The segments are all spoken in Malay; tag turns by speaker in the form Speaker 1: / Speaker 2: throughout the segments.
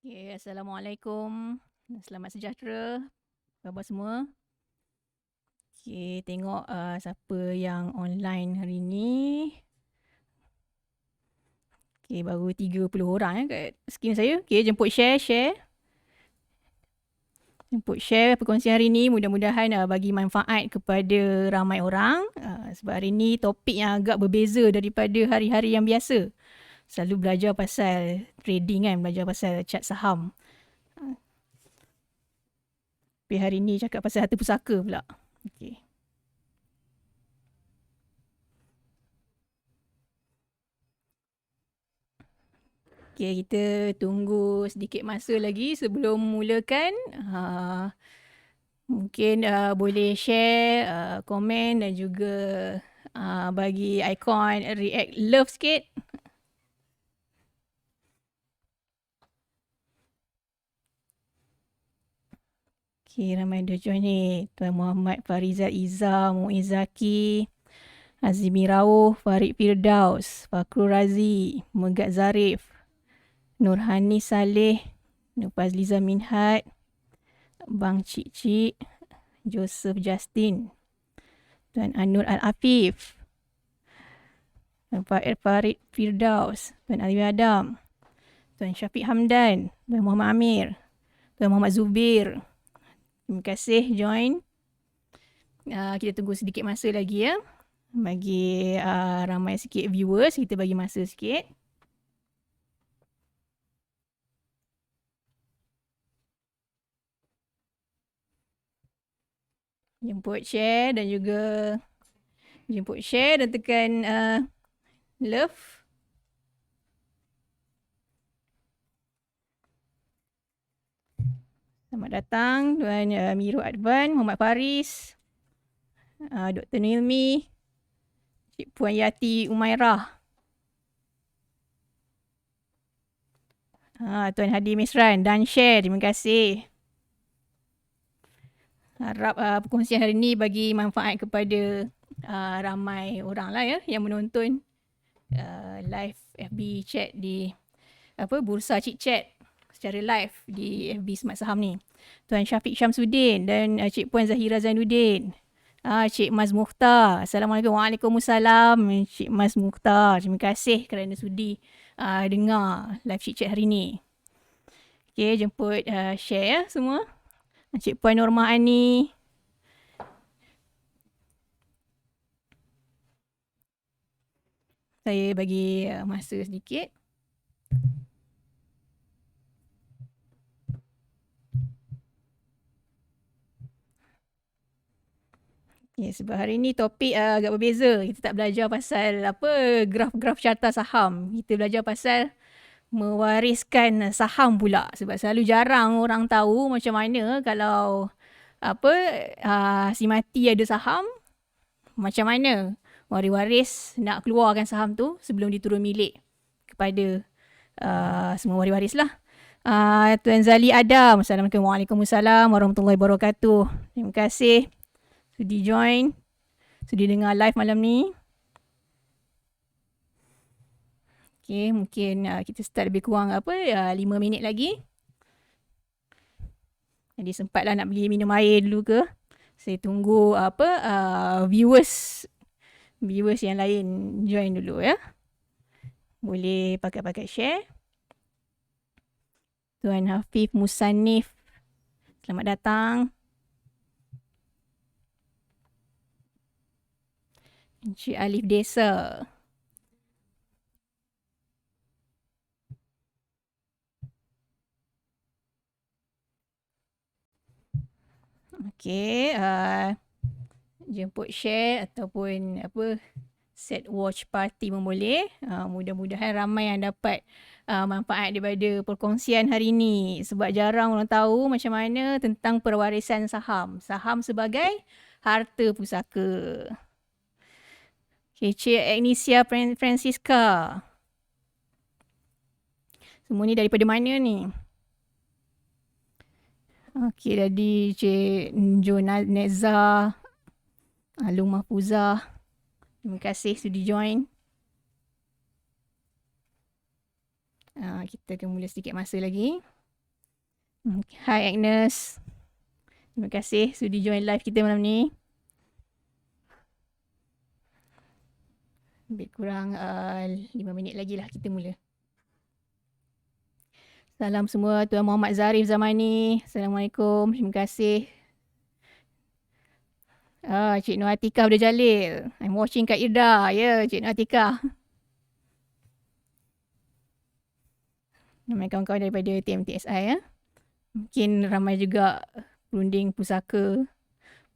Speaker 1: Okay, Assalamualaikum. Selamat sejahtera khabar semua. Okay, tengok siapa yang online hari ni. Okay, baru 30 orang kat skrin saya. Okay, jemput share. Jemput share perkongsian hari ni. Mudah-mudahan bagi manfaat kepada ramai orang. Sebab hari ni topik yang agak berbeza daripada hari-hari yang biasa. Selalu belajar pasal trading kan, belajar pasal chart saham. Tapi hari ni cakap pasal harta pusaka pula. Okay. Okay, kita tunggu sedikit masa lagi sebelum mulakan. Mungkin boleh share, komen dan juga bagi ikon react love sikit. Okay, ramai dah join ni. Tuan Muhammad Farizal Izzah, Muizzaki, Azimi Rauf, Farid Firdaus, Fakrul Razi, Megat Zarif, Nurhani Saleh, Nur Fazliza Minhat, Bang Cik, Joseph Justin, Tuan Anur Al-Afif, Tuan Farid Firdaus, Tuan Alwi Adam, Tuan Syafiq Hamdan, Tuan Muhammad Amir, Tuan Muhammad Zubir. Terima kasih join. Kita tunggu sedikit masa lagi ya. Bagi ramai sikit viewers, kita bagi masa sikit. Jemput share dan juga jemput share dan tekan love. Selamat datang Tuan Miru Advan, Muhammad Faris, Dr. Nilmi, Cik Puan Yati Umairah, Tuan Hadi Misran dan share. Terima kasih. Harap perkongsian hari ini bagi manfaat kepada ramai orang lah ya yang menonton live FB chat di Bursa Cik Chat secara live di FB Smart Saham ni. Tuan Syafiq Syamsuddin dan Cik Puan Zahira Zainuddin. Cik Mas Mukhtar. Assalamualaikum. Waalaikumsalam Cik Mas Mukhtar. Terima kasih kerana sudi dengar live Cik Chat hari ni. Okay, jemput share ya semua. Cik Puan Norma Ani. Saya bagi masa sedikit. Ya, sebab hari ni topik agak berbeza. Kita tak belajar pasal graf-graf carta saham. Kita belajar pasal mewariskan saham pula. Sebab selalu jarang orang tahu macam mana kalau si mati ada saham, macam mana waris-waris nak keluarkan saham tu sebelum diturun milik kepada semua waris-waris lah. Tuan Zali Adam. Assalamualaikum. Waalaikumsalam warahmatullahi wabarakatuh. Terima kasih sudi join, sudi dengar live malam ni. Okay, mungkin kita start lebih kurang 5 minit lagi. Jadi sempatlah nak pergi minum air dulu ke. Saya tunggu viewers yang lain join dulu ya. Boleh pakai share. Tuan Hafif Musanif, selamat datang. Encik Alif Desa. Okay, jemput share ataupun set watch party pun boleh. Mudah-mudahan ramai yang dapat manfaat daripada perkongsian hari ini. Sebab jarang orang tahu macam mana tentang perwarisan saham. Saham sebagai harta pusaka. Okay, Cik Agnesia Francisca. Semua ni daripada mana ni? Okay, jadi Cik Njo Neza, Alung Mahfuzah. Terima kasih sudi join. Kita akan mula sedikit masa lagi. Hi Agnes. Terima kasih sudi join live kita malam ni. Lebih kurang 5 minit lagi lah kita mula. Salam semua Tuan Muhammad Zarif Zamani. Assalamualaikum. Terima kasih. Cik Nur Atikah Abdul Jalil. I'm watching kat Irda. Ya, Cik Nur Atikah. Ramai kawan-kawan daripada TMTSI ya. Mungkin ramai juga perunding pusaka,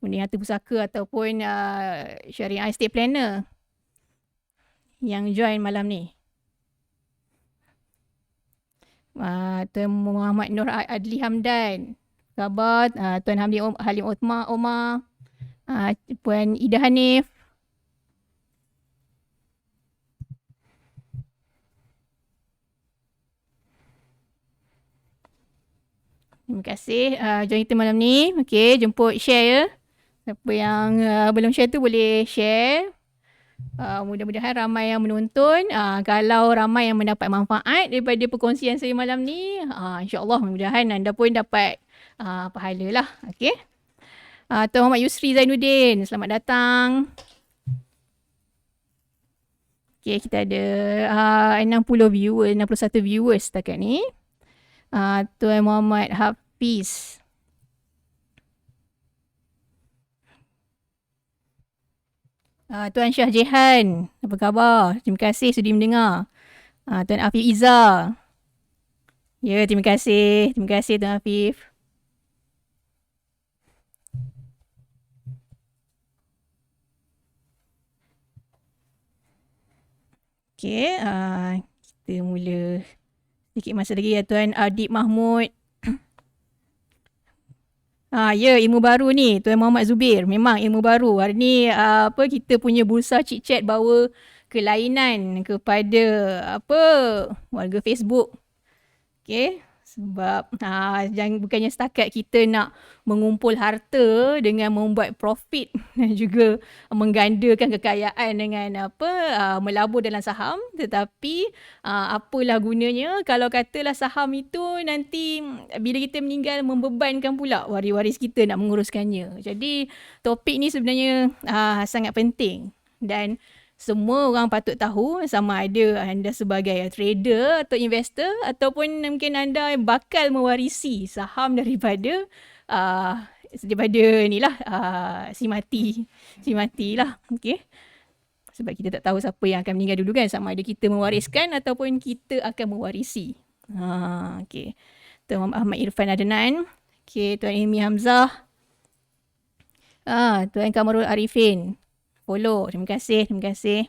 Speaker 1: perunding harta pusaka ataupun syariah estate planner yang join malam ni. Tuan Muhammad Nur Adli Hamdan. Khabar Tuan Halim Omar. Puan Ida Hanif. Terima kasih join kita malam ni. Okay, jemput share ya. Siapa yang belum share tu boleh share. Mudah-mudahan ramai yang menonton. Kalau ramai yang mendapat manfaat daripada perkongsian saya malam ni, insyaAllah mudah-mudahan anda pun dapat pahala lah. Okay. Tuan Muhammad Yusri Zainuddin, selamat datang. Okay, kita ada 60 viewers, 61 viewers setakat ni. Tuan Muhammad Hafiz. Tuan Syah Jehan, apa khabar? Terima kasih sudi mendengar. Tuan Afif Iza. Ya, terima kasih. Terima kasih Tuan Afif. Okay, kita mula sedikit masa lagi ya Tuan Adib Mahmud. Ya, ilmu baru ni Tuan Muhammad Zubir. Memang ilmu baru. Hari ni kita punya bursa chit chat bawa kelainan kepada warga Facebook. Okay. Sebab bukannya setakat kita nak mengumpul harta dengan membuat profit dan juga menggandakan kekayaan dengan melabur dalam saham, tetapi apalah gunanya kalau katalah saham itu nanti bila kita meninggal membebankan pula waris-waris kita nak menguruskannya. Jadi topik ni sebenarnya sangat penting dan semua orang patut tahu sama ada anda sebagai trader atau investor ataupun mungkin anda bakal mewarisi saham daripada si mati lah. Okay. Sebab kita tak tahu siapa yang akan meninggal dulu kan, sama ada kita mewariskan ataupun kita akan mewarisi. Okay. Tuan Ahmad Irfan Adnan. Okay, Tuan Ilmi Hamzah. Tuan Kamarul Arifin. Follow. Terima kasih. Terima kasih.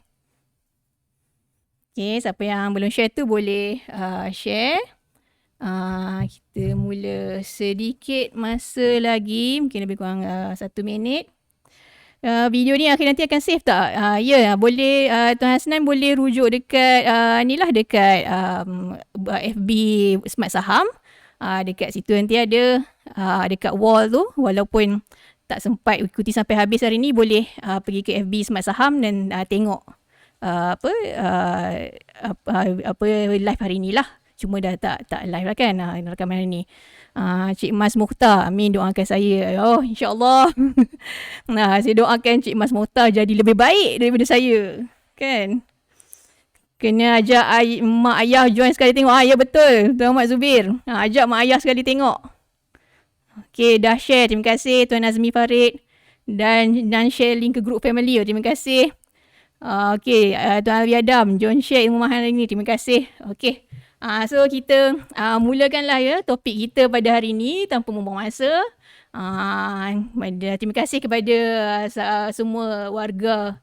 Speaker 1: Okay, siapa yang belum share tu boleh share. Kita mula sedikit masa lagi. Mungkin lebih kurang 1 minit. Video ni nanti akan save tak? Ya, boleh. Tuan Hasnan boleh rujuk dekat dekat FB Smart Saham. Dekat situ nanti ada dekat wall tu. Walaupun tak sempat ikuti sampai habis hari ni, boleh pergi ke FB Smart Saham dan tengok live hari ni lah. Cuma dah tak live lah kan rakaman hari ni. Cik Mas Mukhtar, amin, doakan saya. InsyaAllah. Saya doakan Cik Mas Mukhtar jadi lebih baik daripada saya. Kan? Kena ajak mak ayah join sekali tengok. Ya betul, Tuan Muhammad Zubir. Ajak mak ayah sekali tengok. Okay, dah share. Terima kasih Tuan Nazmi Farid. Dan share link ke group family. Terima kasih. Okay, Tuan Alwi Adam. Join share ilmu mahal hari ni. Terima kasih. Okay. So, kita mulakanlah ya topik kita pada hari ni tanpa membuang masa. Terima kasih kepada semua warga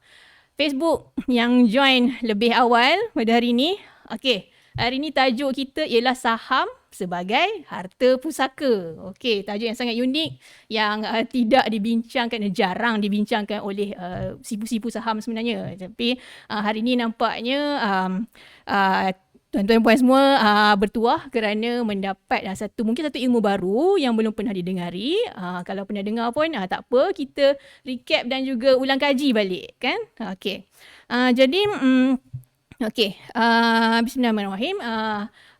Speaker 1: Facebook yang join lebih awal pada hari ni. Okay. Hari ni tajuk kita ialah saham sebagai harta pusaka. Okey, tajuk yang sangat unik yang tidak dibincangkan, jarang dibincangkan oleh sipu-sipu saham sebenarnya. Tapi hari ni nampaknya tuan-tuan puan semua bertuah kerana mendapat mungkin satu ilmu baru yang belum pernah didengari. Kalau pernah dengar pun tak apa, kita recap dan juga ulang kaji balik kan. Okey. Jadi Okey, bismillahirrahmanirrahim.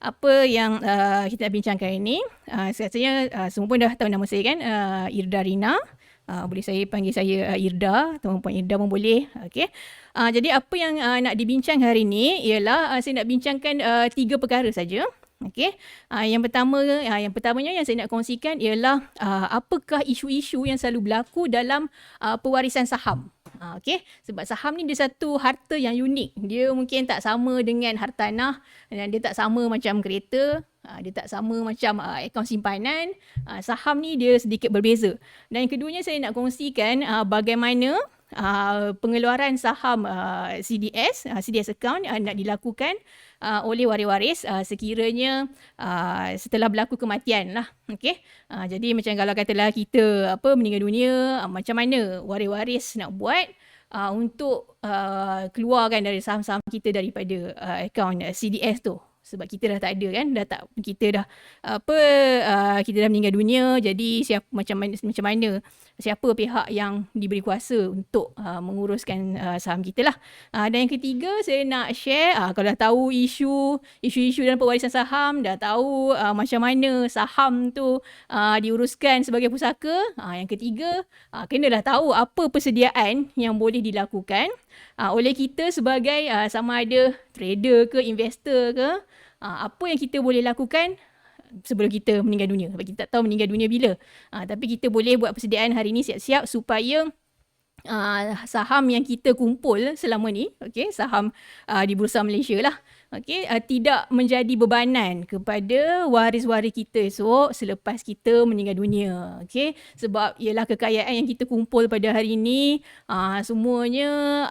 Speaker 1: Apa yang kita nak bincangkan ini, rasanya semua pun dah tahu nama saya kan, Irda Rina. Boleh saya panggil saya Irda ataupun Puan Irda pun boleh. Okey. Jadi apa yang nak dibincang hari ini ialah saya nak bincangkan 3 perkara saja. Okey. Yang pertamanya yang saya nak kongsikan ialah apakah isu-isu yang selalu berlaku dalam pewarisan saham. Okey, sebab saham ni dia satu harta yang unik. Dia mungkin tak sama dengan hartanah dan dia tak sama macam kereta, dia tak sama macam akaun simpanan. Saham ni dia sedikit berbeza. Dan yang keduanya saya nak kongsikan bagaimana pengeluaran saham CDS account nak dilakukan oleh waris-waris sekiranya setelah berlaku kematian lah. Okey. Jadi macam kalau katalah kita meninggal dunia, macam mana waris-waris nak buat untuk keluarkan dari saham-saham kita daripada akaun CDS tu. Sebab kita dah tak ada kan, kita dah meninggal dunia, jadi macam mana siapa pihak yang diberi kuasa untuk menguruskan saham kita lah. Dan yang ketiga saya nak share, kalau dah tahu isu-isu dalam pewarisan saham, dah tahu macam mana saham tu diuruskan sebagai pusaka, yang ketiga kenalah tahu apa persediaan yang boleh dilakukan oleh kita sebagai sama ada trader ke investor ke, apa yang kita boleh lakukan sebelum kita meninggal dunia. Sebab kita tak tahu meninggal dunia bila. Tapi kita boleh buat persediaan hari ni siap-siap supaya saham yang kita kumpul selama ni, saham di Bursa Malaysia lah, tidak menjadi bebanan kepada waris-waris kita esok selepas kita meninggal dunia. Sebab ialah kekayaan yang kita kumpul pada hari ini semuanya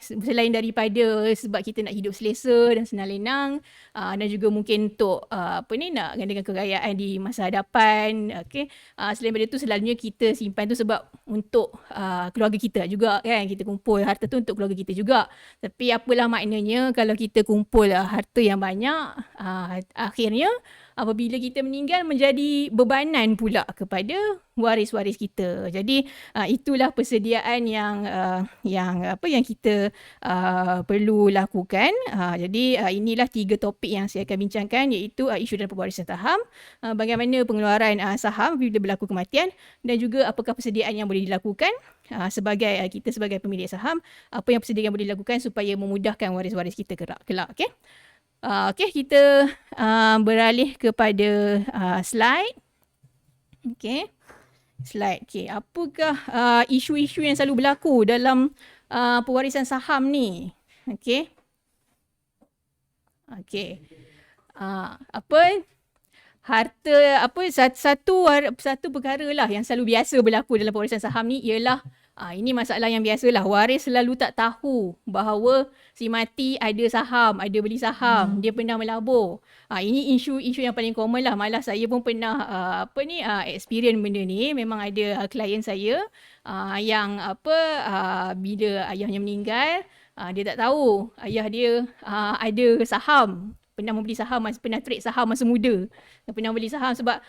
Speaker 1: selain daripada sebab kita nak hidup selesa dan senang lenang, dan juga mungkin untuk nak gandakan kekayaan di masa hadapan. Selain daripada itu, selalunya kita simpan tu sebab untuk keluarga kita juga kan, kita kumpul harta tu untuk keluarga kita juga. Tapi apalah maknanya kalau kita kumpul harta yang banyak, akhirnya apabila kita meninggal menjadi bebanan pula kepada waris-waris kita. Jadi itulah persediaan yang kita perlu lakukan. Jadi inilah 3 topik yang saya akan bincangkan, iaitu isu dalam pewarisan saham, bagaimana pengeluaran saham bila berlaku kematian, dan juga apakah persediaan yang boleh dilakukan kita sebagai pemilik saham, apa yang persediaan boleh dilakukan supaya memudahkan waris-waris kita kelak. Okey, kita beralih kepada slide. Slide. Apakah isu-isu yang selalu berlaku dalam pewarisan saham ni? Satu perkara lah yang selalu biasa berlaku dalam pewarisan saham ni ialah ini masalah yang biasalah, waris selalu tak tahu bahawa si mati ada saham, ada beli saham, dia pernah melabur. Ini isu yang paling common lah. Malah saya pun pernah experience benda ni. Memang ada klien saya yang bila ayahnya meninggal, dia tak tahu ayah dia ada saham, pernah membeli saham, pernah trade saham masa muda, pernah beli saham. Sebab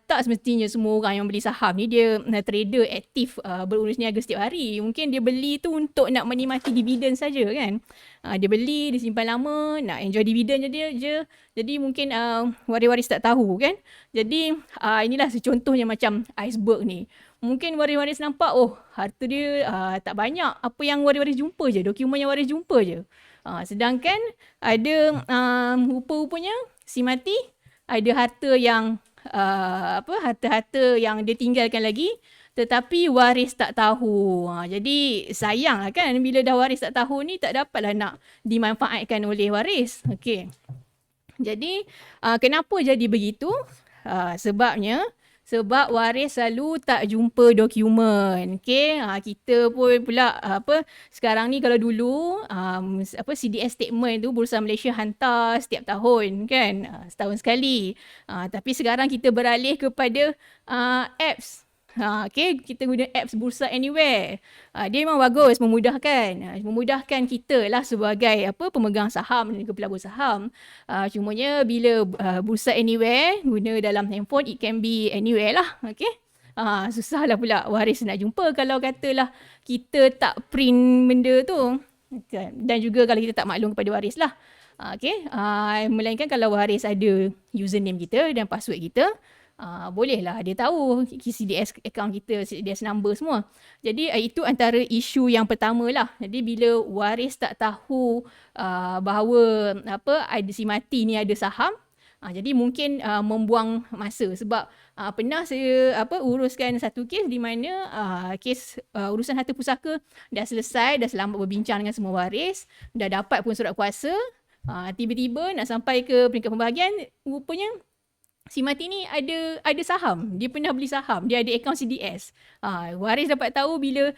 Speaker 1: tak semestinya semua orang yang beli saham ni dia trader aktif berurus niaga setiap hari. Mungkin dia beli tu untuk nak menikmati dividen saja kan. Dia beli, dia simpan lama, nak enjoy dividen je. Jadi mungkin waris-waris tak tahu kan. Jadi inilah secontohnya macam iceberg ni. Mungkin waris-waris nampak, harta dia tak banyak. Apa yang waris-waris jumpa je, dokumen yang waris jumpa je. Sedangkan ada rupa-rupanya si mati ada harta yang harta-harta yang dia tinggalkan lagi, tetapi waris tak tahu. Jadi sayang lah kan, bila dah waris tak tahu ni, tak dapatlah nak dimanfaatkan oleh waris. Jadi kenapa jadi begitu? Sebab waris selalu tak jumpa dokumen. Kita pun pula sekarang ni, kalau dulu CDS statement tu Bursa Malaysia hantar setiap tahun kan, setahun sekali. Tapi sekarang kita beralih kepada apps. Kita guna apps Bursa Anywhere. Dia memang bagus, memudahkan kita lah sebagai pemegang saham dan juga pelabur saham. Cumanya bila Bursa Anywhere guna dalam handphone, it can be anywhere lah. Susahlah pula waris nak jumpa kalau katalah kita tak print benda tu. Dan juga kalau kita tak maklum kepada waris lah. Okay. Melainkan kalau waris ada username kita dan password kita, bolehlah dia tahu CDS account kita, CDS number semua. Jadi itu antara isu yang pertama lah. Jadi bila waris tak tahu bahawa si mati ni ada saham, jadi mungkin membuang masa. Sebab pernah saya uruskan satu kes di mana kes urusan harta pusaka dah selesai, dah selamat berbincang dengan semua waris, dah dapat pun surat kuasa. Tiba-tiba nak sampai ke peringkat pembahagian, rupanya si mati ni ada saham. Dia pernah beli saham. Dia ada akaun CDS. Waris dapat tahu bila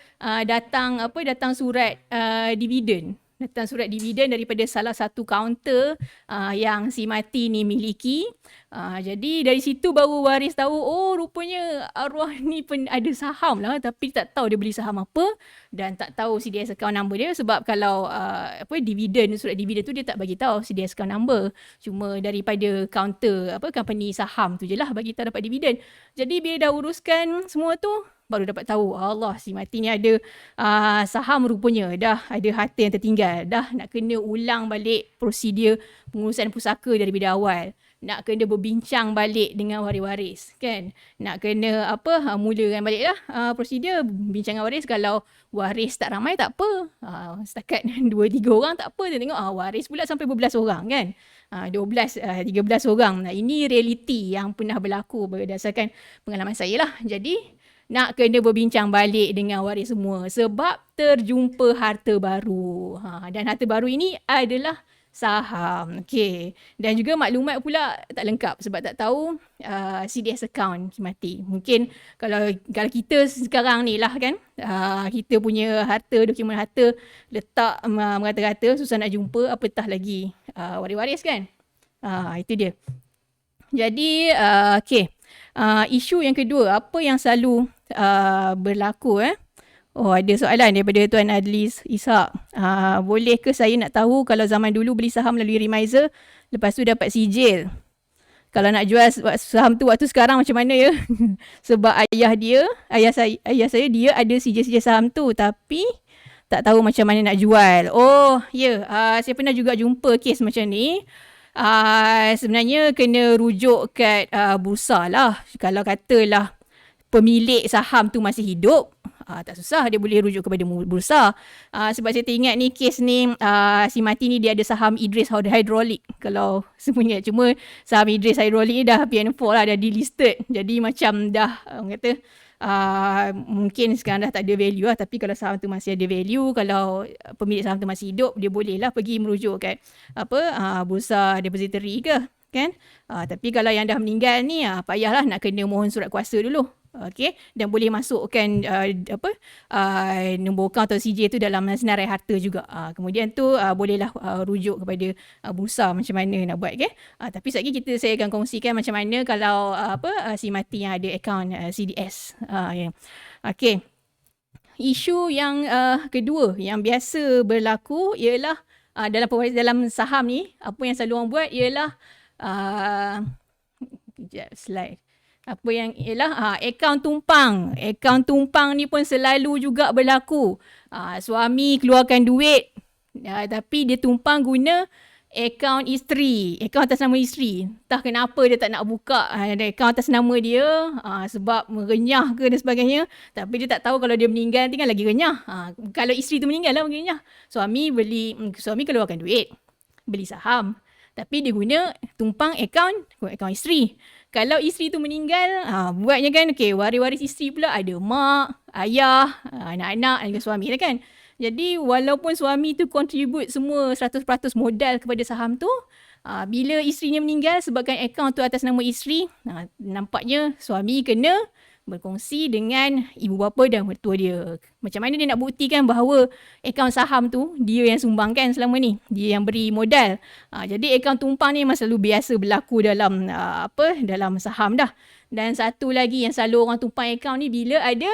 Speaker 1: datang surat dividen. Datang surat dividen daripada salah satu kaunter yang si mati ni miliki. Jadi dari situ baru waris tahu, oh rupanya arwah ni pun ada saham lah, tapi tak tahu dia beli saham apa dan tak tahu CDS account number dia. Sebab kalau dividen, surat dividen tu dia tak bagi tahu CDS account number. Cuma daripada kaunter company saham tu je lah bagi tahu dapat dividen. Jadi bila dah uruskan semua tu, baru dapat tahu, Allah, si mati ni ada saham rupanya. Dah ada harta yang tertinggal. Dah nak kena ulang balik prosedur pengurusan pusaka daripada awal. Nak kena berbincang balik dengan waris-waris, kan? Nak kena mulakan balik lah prosedur bincang dengan waris. Kalau waris tak ramai tak apa. Setakat 2-3 orang tak apa. Dia tengok waris pula sampai berbelas orang, kan? 12, 13 orang. Nah, ini realiti yang pernah berlaku berdasarkan pengalaman saya lah. Jadi nak kena berbincang balik dengan waris semua sebab terjumpa harta baru. Dan harta baru ini adalah saham. Okay. Dan juga maklumat pula tak lengkap sebab tak tahu CDS account mati. Mungkin kalau kita sekarang ni lah, kan, kita punya harta, dokumen harta letak merata-rata, susah nak jumpa, apatah lagi waris-waris, kan. Itu dia. Jadi okay. Isu yang kedua, apa yang selalu berlaku? Oh, ada soalan daripada Tuan Adlis Ishak. Boleh ke saya nak tahu kalau zaman dulu beli saham melalui Remizer, lepas tu dapat sijil? Kalau nak jual saham tu waktu sekarang macam mana ya? Sebab ayah saya dia ada sijil-sijil saham tu tapi tak tahu macam mana nak jual. Oh, ya. Saya pernah juga jumpa kes macam ni. Sebenarnya kena rujuk kat bursa lah. Kalau katalah pemilik saham tu masih hidup, tak susah, dia boleh rujuk kepada bursa. Sebab saya teringat ni kes ni, si mati ni dia ada saham Idris Hydraulic. Kalau semua ingat, cuma saham Idris Hydraulic ni dah PN4 lah, dah delisted. Jadi macam dah orang kata mungkin sekarang dah tak ada value lah. Tapi kalau saham tu masih ada value, kalau pemilik saham tu masih hidup, dia boleh lah pergi merujuk kat bursa depository ke, kan. Tapi kalau yang dah meninggal ni, payahlah nak kena mohon surat kuasa dulu. Okay, dan boleh masukkan nombor akaun atau CJ tu dalam senarai harta juga. Kemudian tu bolehlah rujuk kepada bursa macam mana nak buat, okay? Tapi sekejap lagi saya akan kongsikan macam mana kalau si mati yang ada akaun CDS. Okay. Isu yang kedua yang biasa berlaku ialah dalam saham ni, apa yang selalu orang buat ialah kejap slide. Apa yang ialah akaun tumpang. Akaun tumpang ni pun selalu juga berlaku. Suami keluarkan duit tapi dia tumpang guna akaun isteri, akaun atas nama isteri. Entah kenapa dia tak nak buka akaun atas nama dia, sebab merenyah ke dan sebagainya. Tapi dia tak tahu kalau dia meninggal nanti kan lagi renyah. Kalau isteri tu meninggal lah renyah. Suami keluarkan duit, beli saham, tapi dia guna tumpang akaun isteri. Kalau isteri tu meninggal, buatnya kan, okay, waris-waris isteri pula ada mak, ayah, anak-anak dan suami lah, kan. Jadi walaupun suami tu contribute semua 100% modal kepada saham tu, bila isterinya meninggal sebabkan akaun tu atas nama isteri, nampaknya suami kena berkongsi dengan ibu bapa dan mertua dia. Macam mana dia nak buktikan bahawa akaun saham tu dia yang sumbangkan selama ni, dia yang beri modal. Jadi akaun tumpang ni memang selalu biasa berlaku dalam dalam saham dah. Dan satu lagi yang selalu orang tumpang akaun ni bila ada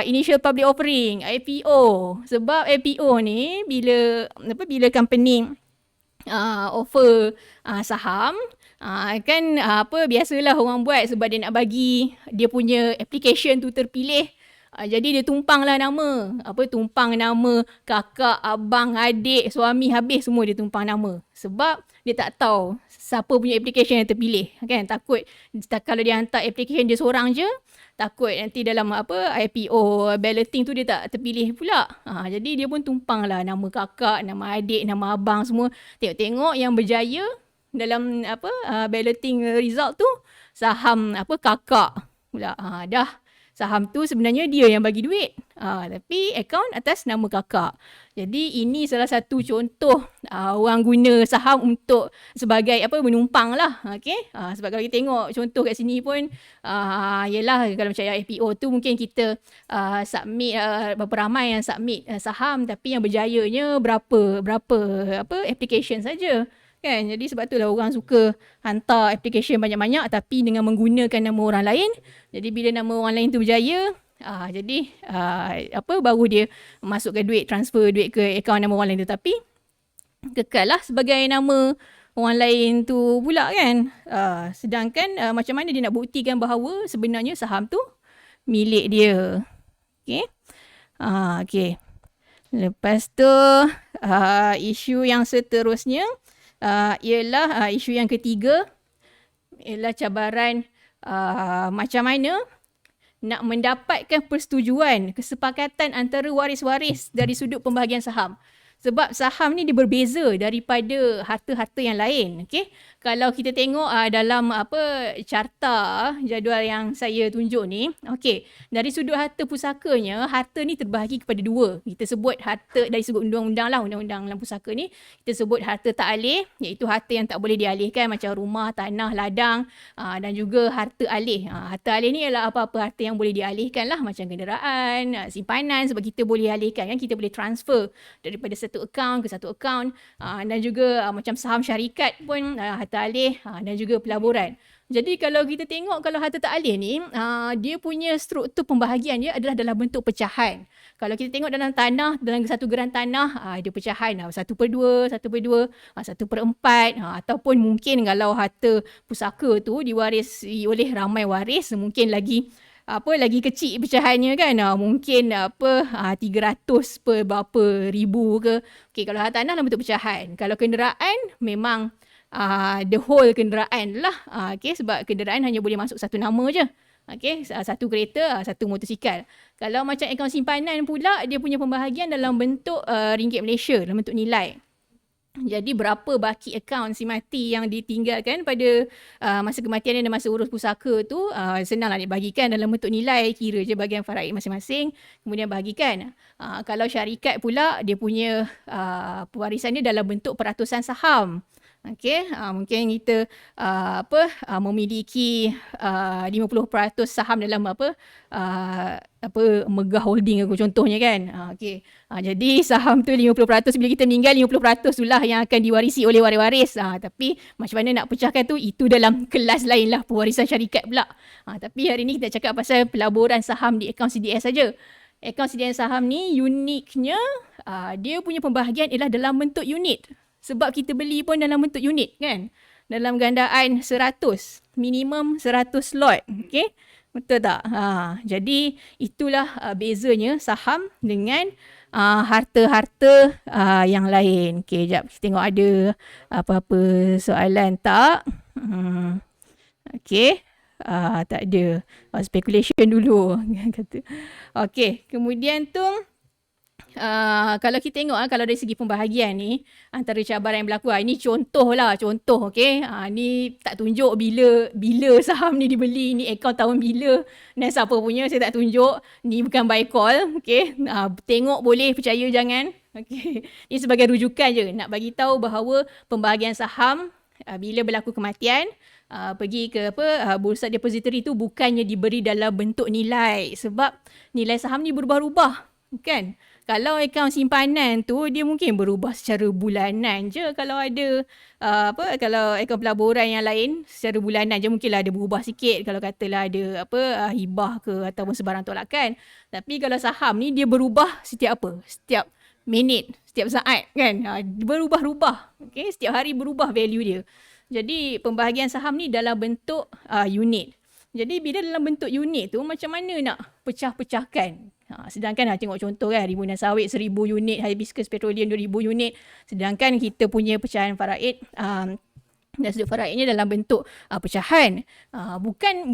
Speaker 1: initial public offering, IPO. Sebab IPO ni bila company offer saham, kan biasalah orang buat sebab dia nak bagi dia punya application tu terpilih Jadi dia tumpanglah nama. Tumpang nama kakak, abang, adik, suami, habis semua dia tumpang nama. Sebab dia tak tahu siapa punya application yang terpilih. Kan? Takut kalau dia hantar application dia seorang je, takut nanti dalam IPO balloting tu dia tak terpilih pula. Jadi dia pun tumpanglah nama kakak, nama adik, nama abang semua. Tengok-tengok yang berjaya dalam balloting result tu saham kakak pula. Dah saham tu sebenarnya dia yang bagi duit. Tapi akaun atas nama kakak. Jadi ini salah satu contoh orang guna saham untuk sebagai menumpang lah. Okay? Sebab kalau kita tengok contoh kat sini pun, yelah kalau macam IPO tu mungkin kita submit, berapa ramai yang submit saham, tapi yang berjayanya berapa application saja. Kan? Jadi sebab itulah orang suka hantar application banyak-banyak tapi dengan menggunakan nama orang lain. Jadi bila nama orang lain tu berjaya, jadi baru dia masukkan duit, transfer duit ke akaun nama orang lain tu. Tapi kekal lah sebagai nama orang lain tu pula kan. Sedangkan macam mana dia nak buktikan bahawa sebenarnya saham tu milik dia. Okay. Okay. Lepas tu isu yang seterusnya ialah isu yang ketiga ialah cabaran macam mana nak mendapatkan persetujuan, kesepakatan antara waris-waris dari sudut pembahagian saham. Sebab saham ni dia berbeza daripada harta-harta yang lain. Okay? Kalau kita tengok dalam carta jadual yang saya tunjuk ni, okay, dari sudut harta pusakanya, harta ni terbahagi kepada dua. Kita sebut harta dari sudut undang-undang lah, undang-undang dalam pusaka ni, kita sebut harta ta'alih, iaitu harta yang tak boleh dialihkan macam rumah, tanah, ladang, dan juga harta alih. Harta alih ni ialah apa-apa harta yang boleh dialihkan lah, macam kenderaan, simpanan, sebab kita boleh alihkan kan, kita boleh transfer daripada satu akaun ke satu akaun, dan juga macam saham syarikat pun harta alih, dan juga pelaburan. Jadi kalau kita tengok, kalau harta ta'alih ni, dia punya struktur pembahagian dia adalah dalam bentuk pecahan. Kalau kita tengok dalam tanah, dalam satu geran tanah, dia pecahan 1/2, 1/2, 1/4, ataupun mungkin kalau harta pusaka tu diwarisi oleh ramai waris, mungkin lagi kecil pecahannya kan, mungkin 300 per berapa ribu ke. Okay, kalau harta tanah dalam bentuk pecahan. Kalau kenderaan memang the whole kenderaan lah. Okay, sebab kenderaan hanya boleh masuk satu nama je. Okay, satu kereta, satu motosikal. Kalau macam akaun simpanan pula, dia punya pembahagian dalam bentuk ringgit Malaysia, dalam bentuk nilai. Jadi berapa baki akaun si mati yang ditinggalkan pada masa kematian dan masa urus pusaka tu, senanglah dibagikan dalam bentuk nilai, kira je bahagian faraid masing-masing, kemudian bahagikan. Kalau syarikat pula, dia punya pewarisan dia dalam bentuk peratusan saham. Okay, mungkin kita memiliki 50% saham dalam Megah Holding aku contohnya kan. Okay. Jadi saham tu 50%, bila kita meninggal 50% tu lah yang akan diwarisi oleh waris-waris. Tapi macam mana nak pecahkan tu, itu dalam kelas lain lah, pewarisan syarikat pula. Tapi hari ni kita cakap pasal pelaburan saham di akaun CDS saja. Akaun CDS saham ni uniknya, dia punya pembahagian ialah dalam bentuk unit. Sebab kita beli pun dalam bentuk unit kan. Dalam gandaan 100. Minimum 100 lot. Okay. Betul tak? Jadi itulah bezanya saham dengan harta-harta yang lain. Okay, jap. Kita tengok ada apa-apa soalan tak? Okay. Tak ada. Speculation dulu. Okay. Kemudian tu, kalau kita tengok kalau dari segi pembahagian ni, antara cabaran yang berlaku, ini contoh, okay. Ni tak tunjuk bila saham ni dibeli, ni akaun tahun bila dan siapa punya, saya tak tunjuk. Ni bukan buy call, okay. Tengok boleh, percaya jangan. Okay. Ini sebagai rujukan je, nak bagi tahu bahawa pembahagian saham bila berlaku kematian, pergi ke bursa depository tu bukannya diberi dalam bentuk nilai, sebab nilai saham ni berubah-ubah kan. Kalau akaun simpanan tu, dia mungkin berubah secara bulanan je. Kalau ada kalau akaun pelaburan yang lain secara bulanan je, mungkinlah ada berubah sikit kalau katalah ada hibah ke ataupun sebarang tolakan. Tapi kalau saham ni dia berubah setiap setiap minit, setiap saat kan. Berubah-ubah. Okay? Setiap hari berubah value dia. Jadi pembahagian saham ni dalam bentuk unit. Jadi bila dalam bentuk unit tu, macam mana nak pecah-pecahkan? Sedangkan tengok contoh kan, Rimbunan Sawit 1,000 unit, Hibiscus Petroleum 2,000 unit. Sedangkan kita punya pecahan faraid, dan sudut faraidnya dalam bentuk pecahan. Bukan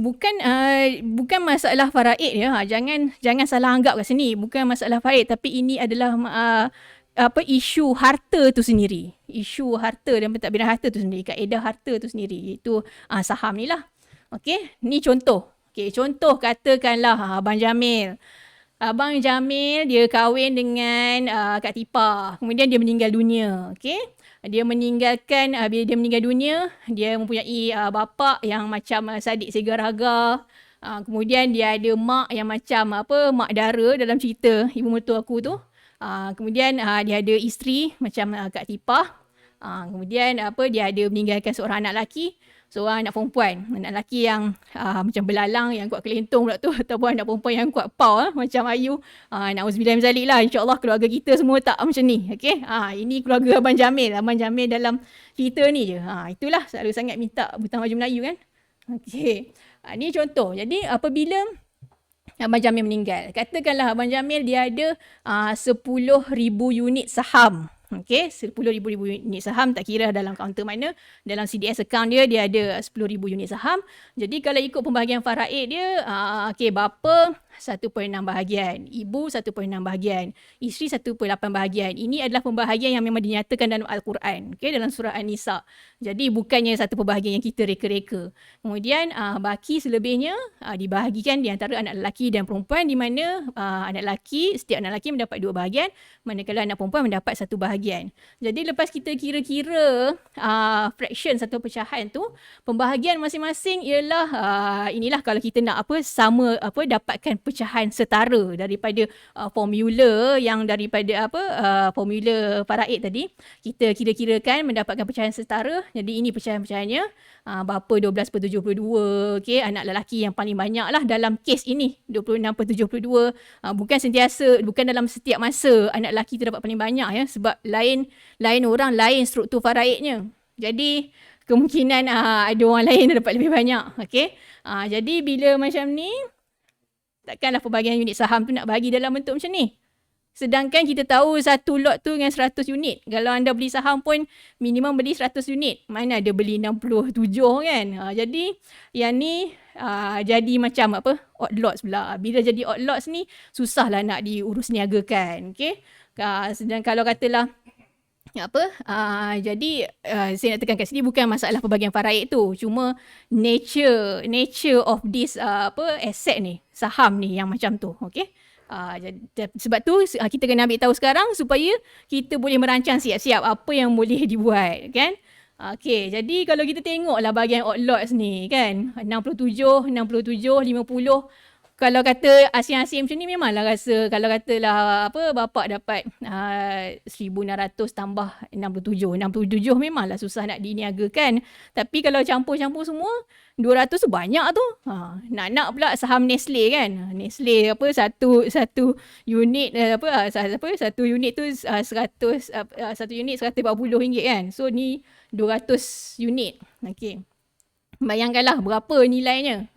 Speaker 1: masalah faraid ya. Jangan salah anggap kat sini. Bukan masalah faraid, tapi ini adalah isu harta tu sendiri. Isu harta dan pentadbiran harta tu sendiri, kaedah harta tu sendiri, iaitu saham ni lah. Okey, ni contoh. Okey, contoh katakanlah Abang Jamil. Abang Jamil dia kahwin dengan Kak Tipa. Kemudian dia meninggal dunia. Okey. Dia meninggalkan, bila dia meninggal dunia, dia mempunyai bapa yang macam Sadik Segaraga. Kemudian dia ada mak yang macam mak dara dalam cerita ibu mertua aku tu. Kemudian dia ada isteri macam Kak Tipa. Kemudian dia ada meninggalkan seorang anak lelaki, seorang anak perempuan. Anak lelaki yang macam belalang, yang kuat kelentong pula tu, ataupun anak perempuan yang kuat pau macam Ayu. Na'udzubillah min zalik lah. InsyaAllah keluarga kita semua tak macam ni. Okay? Ini keluarga Abang Jamil. Abang Jamil dalam cerita ni je. Itulah selalu sangat minta butang baju Melayu kan. Okay. Ni contoh. Jadi apabila Abang Jamil meninggal, katakanlah Abang Jamil dia ada 10,000 unit saham. Okay, 10,000 unit saham, tak kira dalam kaunter mana. Dalam CDS account dia ada 10,000 unit saham. Jadi kalau ikut pembahagian faraid dia, bapa 1/6 bahagian, ibu 1/6 bahagian, isteri 1/8 bahagian. Ini adalah pembahagian yang memang dinyatakan dalam Al-Quran, okay, dalam surah An-Nisa. Jadi bukannya satu pembahagian yang kita reka-reka. Kemudian baki selebihnya dibahagikan di antara anak lelaki dan perempuan, di mana setiap anak lelaki mendapat 2 bahagian, manakala anak perempuan mendapat 1 bahagian. Jadi lepas kita kira-kira fraction satu pecahan tu, pembahagian masing-masing ialah inilah kalau kita nak dapatkan pecahan setara daripada formula yang daripada formula faraid tadi, kita kira-kirakan mendapatkan pecahan setara. Jadi ini pecahan-pecahannya. Bapa 12/72, okay, anak lelaki yang paling banyak lah dalam kes ini 26/72. Bukan sentiasa, bukan dalam setiap masa anak lelaki tu dapat paling banyak ya, sebab lain orang lain struktur faraidnya. Jadi kemungkinan ada orang lain yang dapat lebih banyak. Okay? Jadi bila macam ni, takkanlah pembagian unit saham tu nak bagi dalam bentuk macam ni. Sedangkan kita tahu satu lot tu dengan 100 unit. Kalau anda beli saham pun minimum beli 100 unit. Mana ada beli 67 kan. Jadi yang ni jadi macam odd lots pula. Bila jadi odd lots ni susahlah nak diurus niagakan. Okay? Sedang kalau katalah jadi saya nak tekan kat sini bukan masalah pembagian faraid tu, cuma nature of this asset ni, saham ni yang macam tu. Okay? Sebab tu kita kena ambil tahu sekarang supaya kita boleh merancang siap-siap apa yang boleh dibuat kan. Okay, jadi kalau kita tengoklah bahagian odd lots ni kan, 67, 50. Kalau kata asim-asim macam ni memanglah rasa, kalau katalah bapak dapat 1,600 tambah 67 memanglah susah nak diniagakan. Tapi kalau campur-campur semua 200 tu banyak tu. Nak pula saham Nestle kan. Nestle satu unit satu unit tu 140 ringgit kan. So ni 200 unit. Okey. Bayangkanlah berapa nilainya.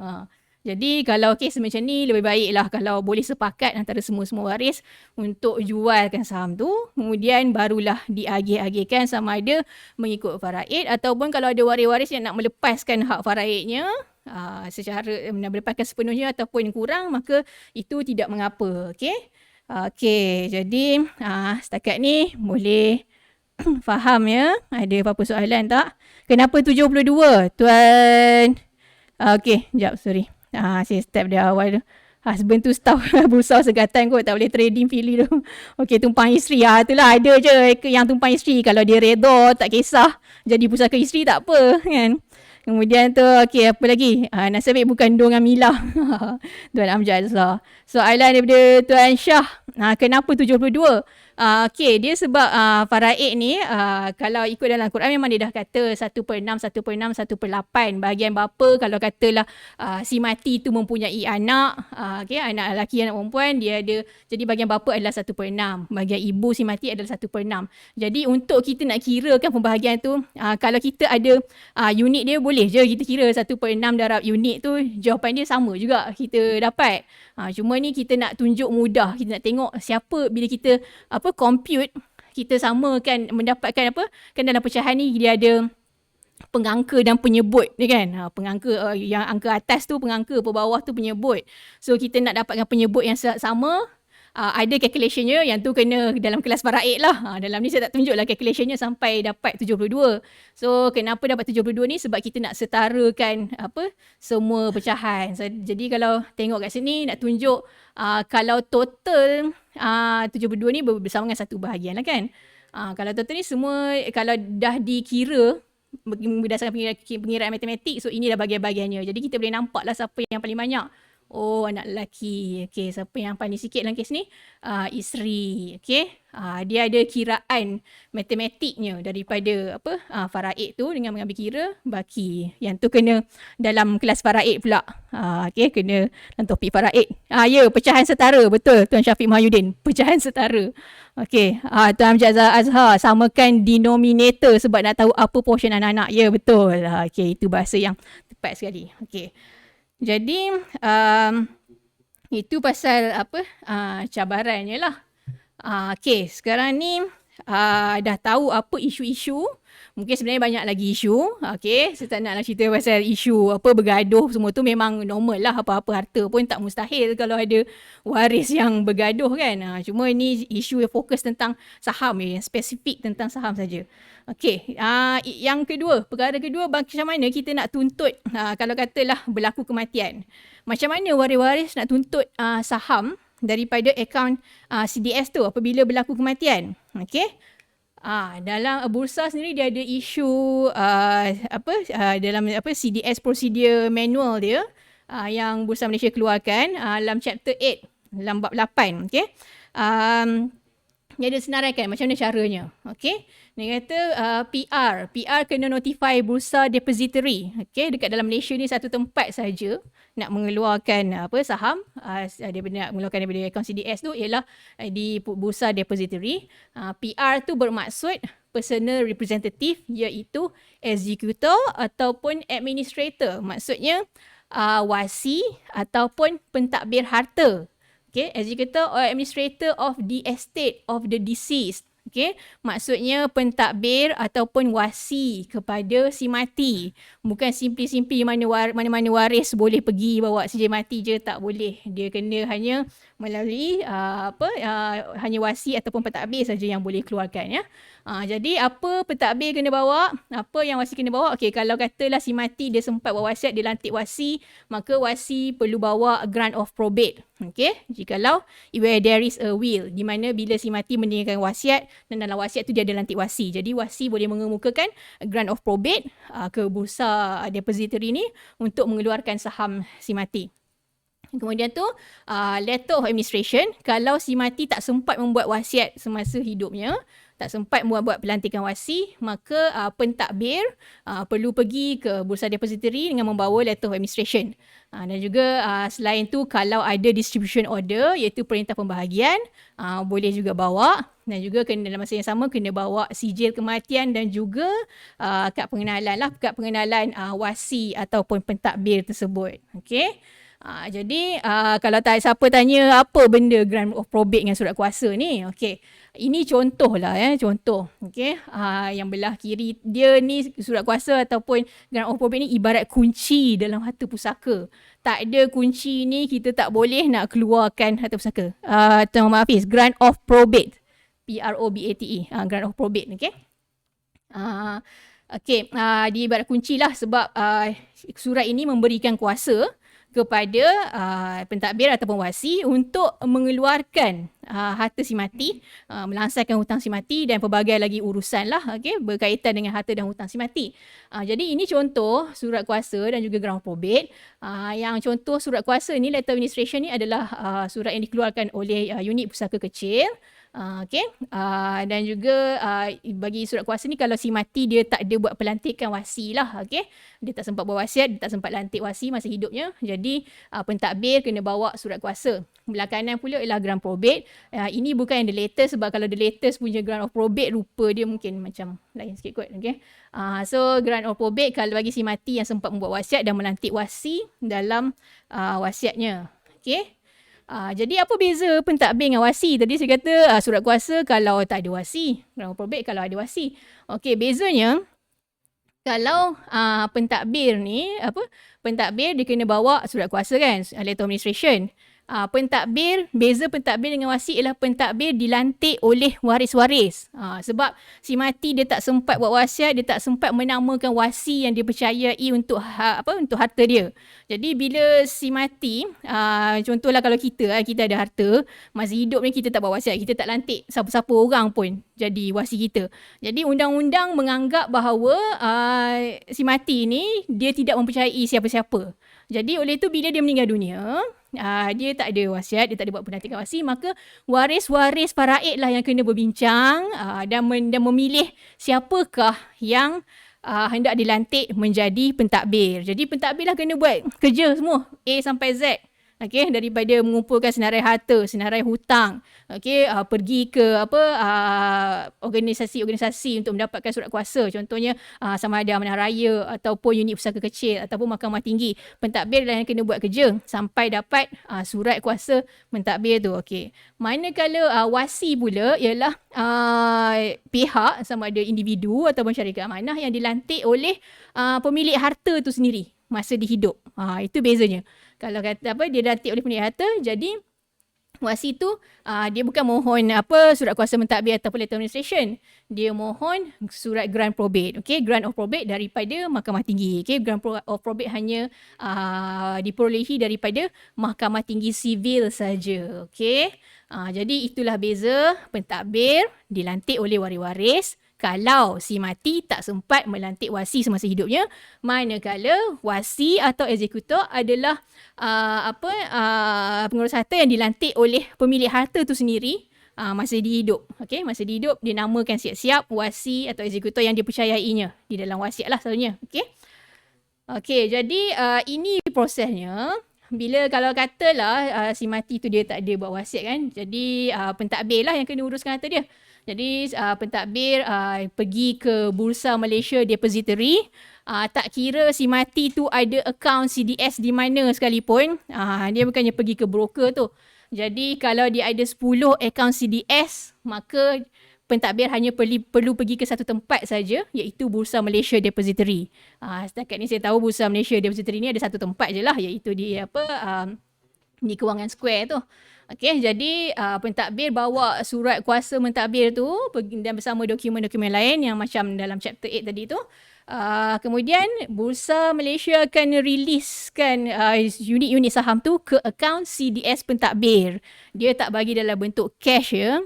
Speaker 1: Jadi kalau kes macam ni lebih baiklah kalau boleh sepakat antara semua waris untuk jualkan saham tu, kemudian barulah diagih-agihkan sama ada mengikut faraid ataupun kalau ada waris-waris yang nak melepaskan hak faraidnya secara melepaskan sepenuhnya ataupun kurang, maka itu tidak mengapa. Okey, jadi setakat ni boleh faham ya? Ada apa-apa soalan tak? Kenapa 72? Tuan okey, sekejap, sorry. Saya step dia awal tu. Husband tu staff Bursa Segatan kot, tak boleh trading pilih tu. Okey, tumpang isteri. Itulah ada je yang tumpang isteri. Kalau dia redha, tak kisah. Jadi pusaka isteri tak apa kan. Kemudian tu, okey, apa lagi? Nasib baik bukan Dong Amila. Tuan Amjad lah. Soalan daripada Tuan Syah. Kenapa 72? Okey, dia sebab faraid ni kalau ikut dalam Quran memang dia dah kata 1/6, 1/6, 1/8. Bahagian bapa kalau katalah si mati tu mempunyai anak, okey, anak lelaki, anak perempuan, dia ada, jadi bahagian bapa adalah 1/6. Bahagian ibu si mati adalah 1/6. Jadi untuk kita nak kirakan pembahagian tu, kalau kita ada unit dia, boleh je kita kira 1/6 darab unit tu, jawapan dia sama juga kita dapat. Cuma ni kita nak tunjuk mudah, kita nak tengok siapa bila kita compute, kita samakan mendapatkan kan dalam pecahan ni dia ada pengangka dan penyebut dia kan. Pengangka yang angka atas tu pengangka, pe bawah tu penyebut. So kita nak dapatkan penyebut yang sama, ada calculationnya, yang tu kena dalam kelas faraid lah. Dalam ni saya tak tunjuk lah calculationnya sampai dapat 72. So kenapa dapat 72 ni? Sebab kita nak setarakan semua pecahan. So, jadi kalau tengok kat sini nak tunjuk kalau total 72 ni bersama dengan satu bahagian lah kan. Kalau total ni semua kalau dah dikira berdasarkan pengiraan matematik, so ini dah bahagian-bahagiannya. Jadi kita boleh nampak lah siapa yang paling banyak. Oh, anak lelaki. Okey, siapa yang paling sikit dalam kes ni? Isteri. Okey. Dia ada kiraan matematiknya daripada faraid tu dengan mengambil kira baki. Yang tu kena dalam kelas faraid pula. Okey, kena dalam topik faraid. Ya, pecahan setara. Betul, Tuan Syafiq Mahyudin. Pecahan setara. Okey, Tuan Amjad Azhar, samakan denominator sebab nak tahu apa portion anak-anak. Ya, betul. Okey, itu bahasa yang tepat sekali. Okey. Jadi itu pasal cabarannya lah. Okey, sekarang ni dah tahu apa isu-isu. Mungkin sebenarnya banyak lagi isu. Okey, saya tak naklah cerita pasal isu bergaduh semua tu, memang normal lah. Apa-apa harta pun tak mustahil kalau ada waris yang bergaduh kan. Cuma ni isu yang fokus tentang saham, yang spesifik tentang saham saja. Okey, yang kedua, perkara kedua, macam mana kita nak tuntut kalau katalah berlaku kematian. Macam mana waris-waris nak tuntut saham daripada akaun CDS tu apabila berlaku kematian. Okey. Dalam bursa sendiri dia ada isu dalam CDS procedure manual dia yang Bursa Malaysia keluarkan dalam chapter 8 dalam bab 8. Okey. Dia ada senaraikan macam mana caranya. Okey. Dia kata PR kena notify Bursa Depository. Okey, dekat dalam Malaysia ni satu tempat saja nak mengeluarkan saham nak mengeluarkan daripada akaun CDS tu ialah di Bursa Depository. PR tu bermaksud personal representative, iaitu executor ataupun administrator. Maksudnya wasi ataupun pentadbir harta. Okay, executor or administrator of the estate of the deceased. Okay, maksudnya pentadbir ataupun wasi kepada si mati. Bukan simply mana-mana waris boleh pergi bawa si mati je, tak boleh. Dia kena hanya melalui hanya wasi ataupun pentadbir saja yang boleh keluarkan ya. Jadi apa pentadbir kena bawa, apa yang wasi kena bawa? Okey, kalau katalah si mati dia sempat buat wasiat, dia lantik wasi, maka wasi perlu bawa grant of probate. Okey, jikalau where there is a will, di mana bila si mati meninggalkan wasiat dan dalam wasiat tu dia ada lantik wasi. Jadi wasi boleh mengemukakan grant of probate ke Bursa Depository ni untuk mengeluarkan saham si mati. Kemudian tu letter of administration, kalau si mati tak sempat membuat wasiat semasa hidupnya, tak sempat membuat pelantikan wasi, maka pentadbir perlu pergi ke Bursa Depository dengan membawa letter of administration. Dan juga selain tu, kalau ada distribution order, iaitu perintah pembahagian, boleh juga bawa. Dan juga kena dalam masa yang sama kena bawa sijil kematian dan juga kad pengenalan wasi ataupun pentadbir tersebut. Okey. Jadi kalau siapa tanya apa benda grant of probate dengan surat kuasa ni, okey, ini contoh lah contoh. Okey, yang belah kiri dia ni surat kuasa ataupun grant of probate ni ibarat kunci dalam harta pusaka. Tak ada kunci ni kita tak boleh nak keluarkan harta pusaka. Tuan Hafiz, grant of probate, PROBATE, grant of probate. Okey. Okey, dia ibarat kunci lah sebab surat ini memberikan kuasa kepada pentadbir ataupun wasi untuk mengeluarkan harta si mati, melangsaikan hutang si mati dan pelbagai lagi urusan lah, okay, berkaitan dengan harta dan hutang si mati. Jadi ini contoh surat kuasa dan juga grant of probate. Yang contoh surat kuasa ni, letter of administration ni adalah surat yang dikeluarkan oleh unit pusaka kecil. Okey. Dan juga bagi surat kuasa ni, kalau si mati dia tak ada buat pelantikan wasi lah. Okey. Dia tak sempat buat wasiat, dia tak sempat lantik wasi masa hidupnya. Jadi pentadbir kena bawa surat kuasa. Belah kanan pula ialah grant probate. Ini bukan yang the latest, sebab kalau the latest punya grant of probate, rupa dia mungkin macam lain sikit kot. Okay. So grant of probate kalau bagi si mati yang sempat membuat wasiat dan melantik wasi dalam wasiatnya. Okay. Jadi apa beza pentadbir dengan wasi? Tadi saya kata surat kuasa kalau tak ada wasi, grant of probate kalau ada wasi. Okey, bezanya kalau pentadbir ni pentadbir dia kena bawa surat kuasa kan, letter of administration. Beza pentadbir dengan wasi ialah pentadbir dilantik oleh waris-waris. Sebab si mati dia tak sempat buat wasiat, dia tak sempat menamakan wasi yang dipercayai untuk untuk harta dia. Jadi bila si mati, contohlah kalau kita ada harta, masa hidup ni kita tak buat wasiat, kita tak lantik siapa-siapa orang pun jadi wasi kita. Jadi undang-undang menganggap bahawa si mati ni dia tidak mempercayai siapa-siapa. Jadi oleh itu bila dia meninggal dunia, dia tak ada wasiat, dia tak ada buat pelantikan wasi, maka waris-waris faraid lah yang kena berbincang dan memilih siapakah yang hendak dilantik menjadi pentadbir. Jadi pentadbir lah kena buat kerja semua, A sampai Z. Okay, daripada mengumpulkan senarai harta, senarai hutang, okay, pergi ke organisasi-organisasi untuk mendapatkan surat kuasa. Contohnya sama ada Amanah Raya ataupun unit pusaka kecil ataupun Mahkamah Tinggi. Pentadbir lah yang kena buat kerja sampai dapat surat kuasa pentadbir tu. Okay. Manakala wasi pula ialah pihak sama ada individu ataupun syarikat amanah yang dilantik oleh pemilik harta tu sendiri masa dihidup. Itu bezanya. Kalau kata dia dilantik oleh pemilik harta, jadi wasi tu dia bukan mohon surat kuasa mentadbir ataupun letter administration. Dia mohon surat grant probate. Okay, grant of probate daripada Mahkamah Tinggi. Okay, grant of probate hanya diperolehi daripada Mahkamah Tinggi Sivil saja. Okay, jadi itulah beza pentadbir dilantik oleh waris-waris kalau si mati tak sempat melantik wasi semasa hidupnya, manakala wasi atau eksekutor adalah pengurus harta yang dilantik oleh pemilik harta tu sendiri masa dihidup. Okay, masa dihidup dia namakan siap-siap wasi atau eksekutor yang dipercayainya di dalam wasiat lah selalunya. Okay, jadi ini prosesnya. Bila kalau katalah si mati tu dia tak ada buat wasiat kan, jadi pentadbir lah yang kena uruskan harta dia. Jadi pentadbir pergi ke Bursa Malaysia Depository, tak kira si mati tu ada akaun CDS di mana sekalipun, dia bukannya pergi ke broker tu. Jadi kalau dia ada 10 akaun CDS, maka pentadbir hanya perlu pergi ke satu tempat saja, iaitu Bursa Malaysia Depository. Setakat ni saya tahu Bursa Malaysia Depository ni ada satu tempat je lah, iaitu di di Kewangan Square tu. Okay, jadi pentadbir bawa surat kuasa mentadbir tu dan bersama dokumen-dokumen lain yang macam dalam chapter 8 tadi tu. Kemudian Bursa Malaysia akan riliskan unit-unit saham tu ke akaun CDS pentadbir. Dia tak bagi dalam bentuk cash ya.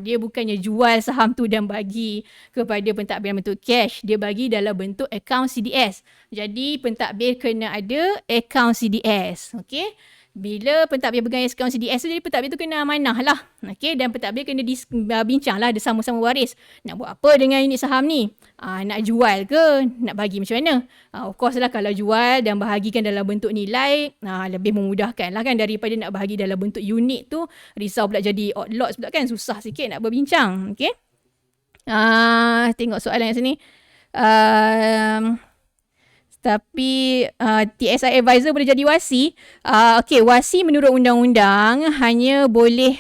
Speaker 1: Dia bukannya jual saham tu dan bagi kepada pentadbir dalam bentuk cash. Dia bagi dalam bentuk akaun CDS. Jadi pentadbir kena ada akaun CDS. Okay. Bila pentadbir pegang akaun CDS tu, jadi pentadbir tu kena amanah lah. Okay, dan pentadbir kena bincang lah sama-sama waris. Nak buat apa dengan unit saham ni? Nak jual ke? Nak bagi macam mana? Of course lah kalau jual dan bahagikan dalam bentuk nilai, lebih memudahkan lah kan daripada nak bahagi dalam bentuk unit tu. Risau pula jadi odd lots pula kan, susah sikit nak berbincang. Okay. Tengok soalan yang sini. Tapi TSI advisor boleh jadi wasi. Okay, wasi menurut undang-undang hanya boleh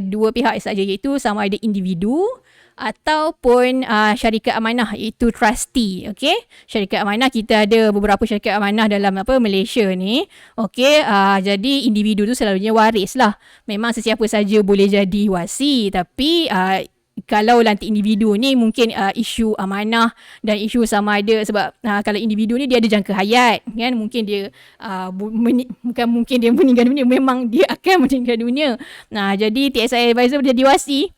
Speaker 1: dua pihak saja, iaitu sama ada individu ataupun syarikat amanah, iaitu trustee. Okay, syarikat amanah kita ada beberapa syarikat amanah dalam Malaysia ni. Okay, jadi individu tu selalunya waris lah. Memang sesiapa saja boleh jadi wasi, tapi kalau lantik individu ni mungkin isu amanah dan isu sama ada, sebab kalau individu ni dia ada jangka hayat kan, mungkin dia bukan mungkin dia meninggal dunia, memang dia akan meninggal dunia. Jadi TSI advisor boleh jadi wasi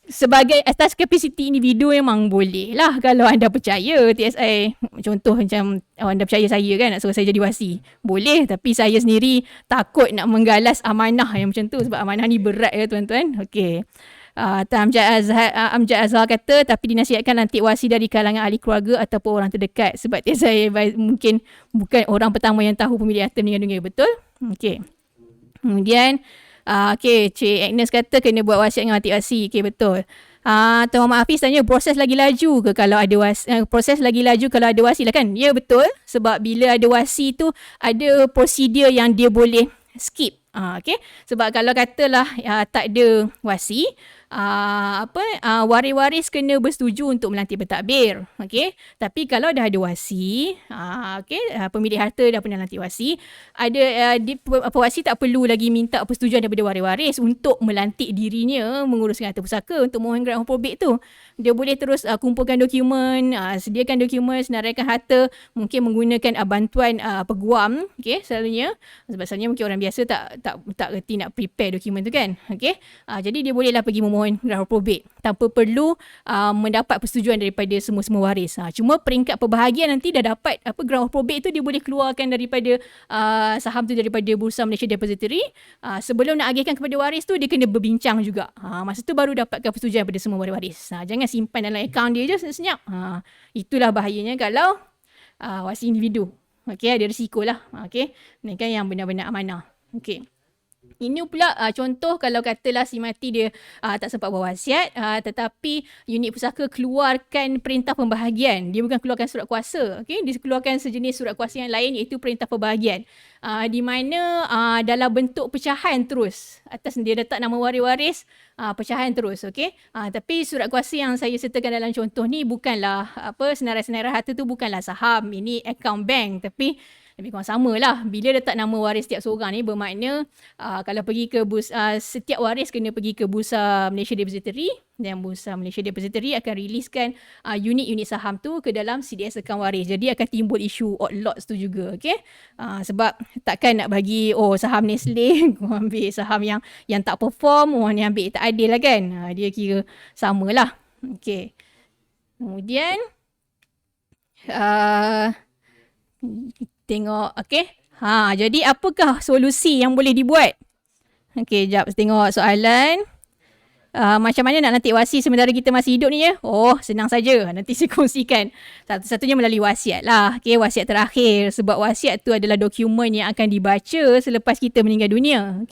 Speaker 1: sebagai atas kapasiti individu. Memang boleh lah kalau anda percaya TSI. Contoh macam anda percaya saya kan, nak suruh saya jadi wasi, boleh. Tapi saya sendiri takut nak menggalas amanah yang macam tu, sebab amanah ni berat ya tuan-tuan. Okay. Amjad Azhar kata, tapi dinasihatkan lantik wasi dari kalangan ahli keluarga ataupun orang terdekat. Sebab saya mungkin bukan orang pertama yang tahu pemilik harta meninggal dunia. Betul? Okey. Kemudian, Cik Agnes kata kena buat wasiat dengan lantik wasi. Okey, betul. Tuan Muhammad Hafiz tanya, proses lagi laju ke kalau ada wasi? Proses lagi laju kalau ada wasi lah kan? Ya, betul. Sebab bila ada wasi tu, ada prosedur yang dia boleh skip. Okay. Sebab kalau katalah tak ada wasi, waris-waris kena bersetuju untuk melantik pentadbir. Okay. Tapi kalau dah ada wasi, pemilik harta dah pernah lantik wasi, pewasi tak perlu lagi minta persetujuan daripada waris-waris untuk melantik dirinya menguruskan harta pusaka untuk mohon grant of probate tu. Dia boleh terus kumpulkan dokumen, sediakan dokumen, senaraikan harta, mungkin menggunakan bantuan peguam, selalunya. Sebab selalunya mungkin orang biasa tak reti nak prepare dokumen tu kan. Jadi dia bolehlah pergi memohon grant of probate tanpa perlu mendapat persetujuan daripada semua waris. Cuma peringkat perbahagian nanti dah dapat grant of probate tu, dia boleh keluarkan daripada saham tu daripada Bursa Malaysia Depository. Sebelum nak agihkan kepada waris tu, dia kena berbincang juga. Masa tu baru dapatkan persetujuan daripada semua waris. Jangan simpan dalam akaun dia je senyap. Itulah bahayanya kalau wasi individu. Ada risiko lah. Ni kan yang benar-benar amanah. Ini pula contoh kalau katalah si mati dia tak sempat buat wasiat, tetapi unit pusaka keluarkan perintah pembahagian. Dia bukan keluarkan surat kuasa. Dia keluarkan sejenis surat kuasa yang lain, iaitu perintah pembahagian. Di mana dalam bentuk pecahan terus. Atas dia letak nama waris-waris, pecahan terus. Tapi surat kuasa yang saya sertakan dalam contoh ni bukanlah senarai-senarai harta tu bukanlah saham. Ini account bank. Tapi lebih kurang sama lah. Bila letak nama waris setiap seorang ni, bermakna kalau pergi ke setiap waris kena pergi ke Bursa Malaysia Depository, dan Bursa Malaysia Depository akan riliskan unit-unit saham tu ke dalam CDS account waris. Jadi akan timbul isu odd lots tu juga. Sebab takkan nak bagi saham Nestle, kau ambil saham yang tak perform, orang ni ambil, tak adil lah kan. Dia kira samalah. Kemudian tengok, jadi apakah solusi yang boleh dibuat? Jap, tengok soalan. Macam mana nak lantik wasi sementara kita masih hidup ni ya? Senang saja. Nanti saya kongsikan. Satu-satunya melalui wasiat lah. Wasiat terakhir. Sebab wasiat tu adalah dokumen yang akan dibaca selepas kita meninggal dunia.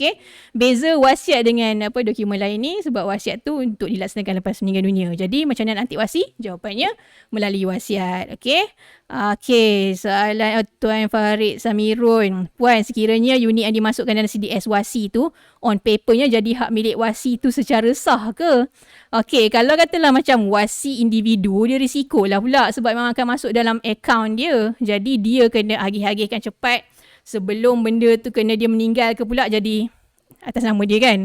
Speaker 1: Beza wasiat dengan dokumen lain ni, sebab wasiat tu untuk dilaksanakan lepas meninggal dunia. Jadi macam mana nak lantik wasi? Jawapannya melalui wasiat. Soalan Tuan Farid Samirun. Puan, sekiranya unit yang dimasukkan dalam CDS wasi tu on papernya jadi hak milik wasi tu secara sah ke? Kalau katalah macam wasi individu, dia risiko lah pula sebab memang akan masuk dalam akaun dia. Jadi dia kena agih-agihkan cepat sebelum benda tu kena dia meninggal ke pula jadi atas nama dia kan.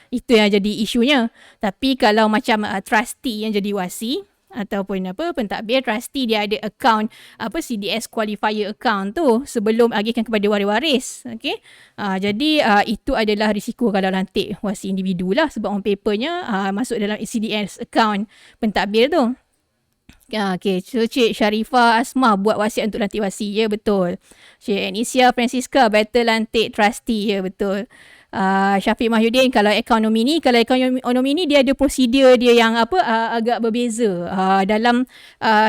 Speaker 1: Itu yang jadi isunya. Tapi kalau macam trustee yang jadi wasi, ataupun pentadbir, trustee dia ada account CDS qualifier account tu sebelum agihkan kepada waris-waris. Jadi itu adalah risiko kalau lantik wasi individu lah, sebab on papernya masuk dalam CDS account pentadbir tu. So Cik Sharifah Asmah buat wasiat untuk lantik wasi. Ya, betul. Cik Anisia Francisca better lantik trustee. Ya, betul. Syafiq Mahyudin, kalau ekonomi ni dia ada prosedur dia yang agak berbeza. Dalam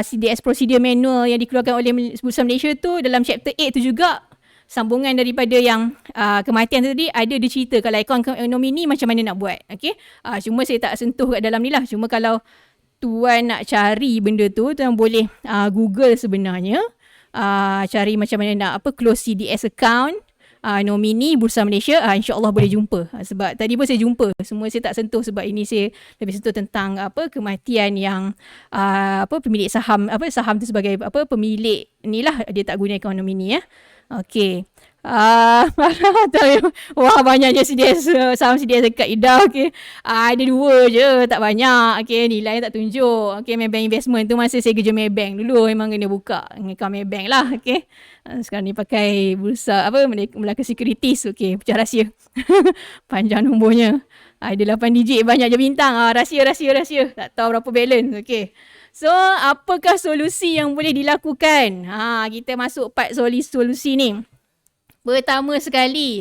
Speaker 1: CDS prosedur manual yang dikeluarkan oleh Bursa Malaysia tu, dalam chapter 8 tu juga sambungan daripada yang kematian tadi ada dia cerita kalau ekonomi ni macam mana nak buat. Cuma saya tak sentuh kat dalam ni lah. Cuma kalau tuan nak cari benda tu, tuan boleh Google sebenarnya, cari macam mana nak close CDS account nomini Bursa Malaysia, insya-Allah boleh jumpa. Sebab tadi pun saya jumpa, semua saya tak sentuh sebab ini saya lebih sentuh tentang kematian yang pemilik saham, saham tu sebagai pemilik ni lah, dia tak guna ekonomi ni ya. Wah, banyaknya CDS, saham CDS dekat Ida. Ada 2 je, tak banyak. Nilai tak tunjuk. Maybank Investment tu masa saya kerja Maybank dulu memang kena buka account Maybank lah. Sekarang ni pakai bursa Melaka Securities. Pecah rahsia. Panjang nombornya. Ada 8 digit, banyak je bintang. Rahsia. Tak tahu berapa balance. So, apakah solusi yang boleh dilakukan? Kita masuk part solusi ni. Pertama sekali,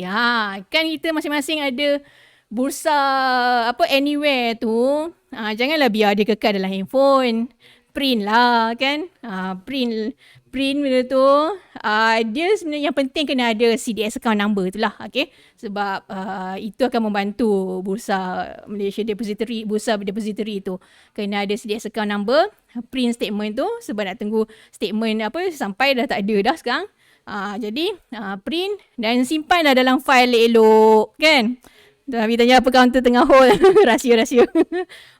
Speaker 1: kan kita masing-masing ada bursa anywhere tu, janganlah biar dia kekal dalam handphone. Print lah kan. Print benda tu. Dia sebenarnya yang penting kena ada CDS account number tu lah. Okay. Sebab itu akan membantu bursa Malaysia Depository, bursa depository tu. Kena ada CDS account number, print statement tu, sebab nak tunggu statement sampai dah tak ada dah sekarang. Jadi print dan simpanlah dalam file elok kan. Tapi tanya apa counter tengah hold. Rahsia-rahsia.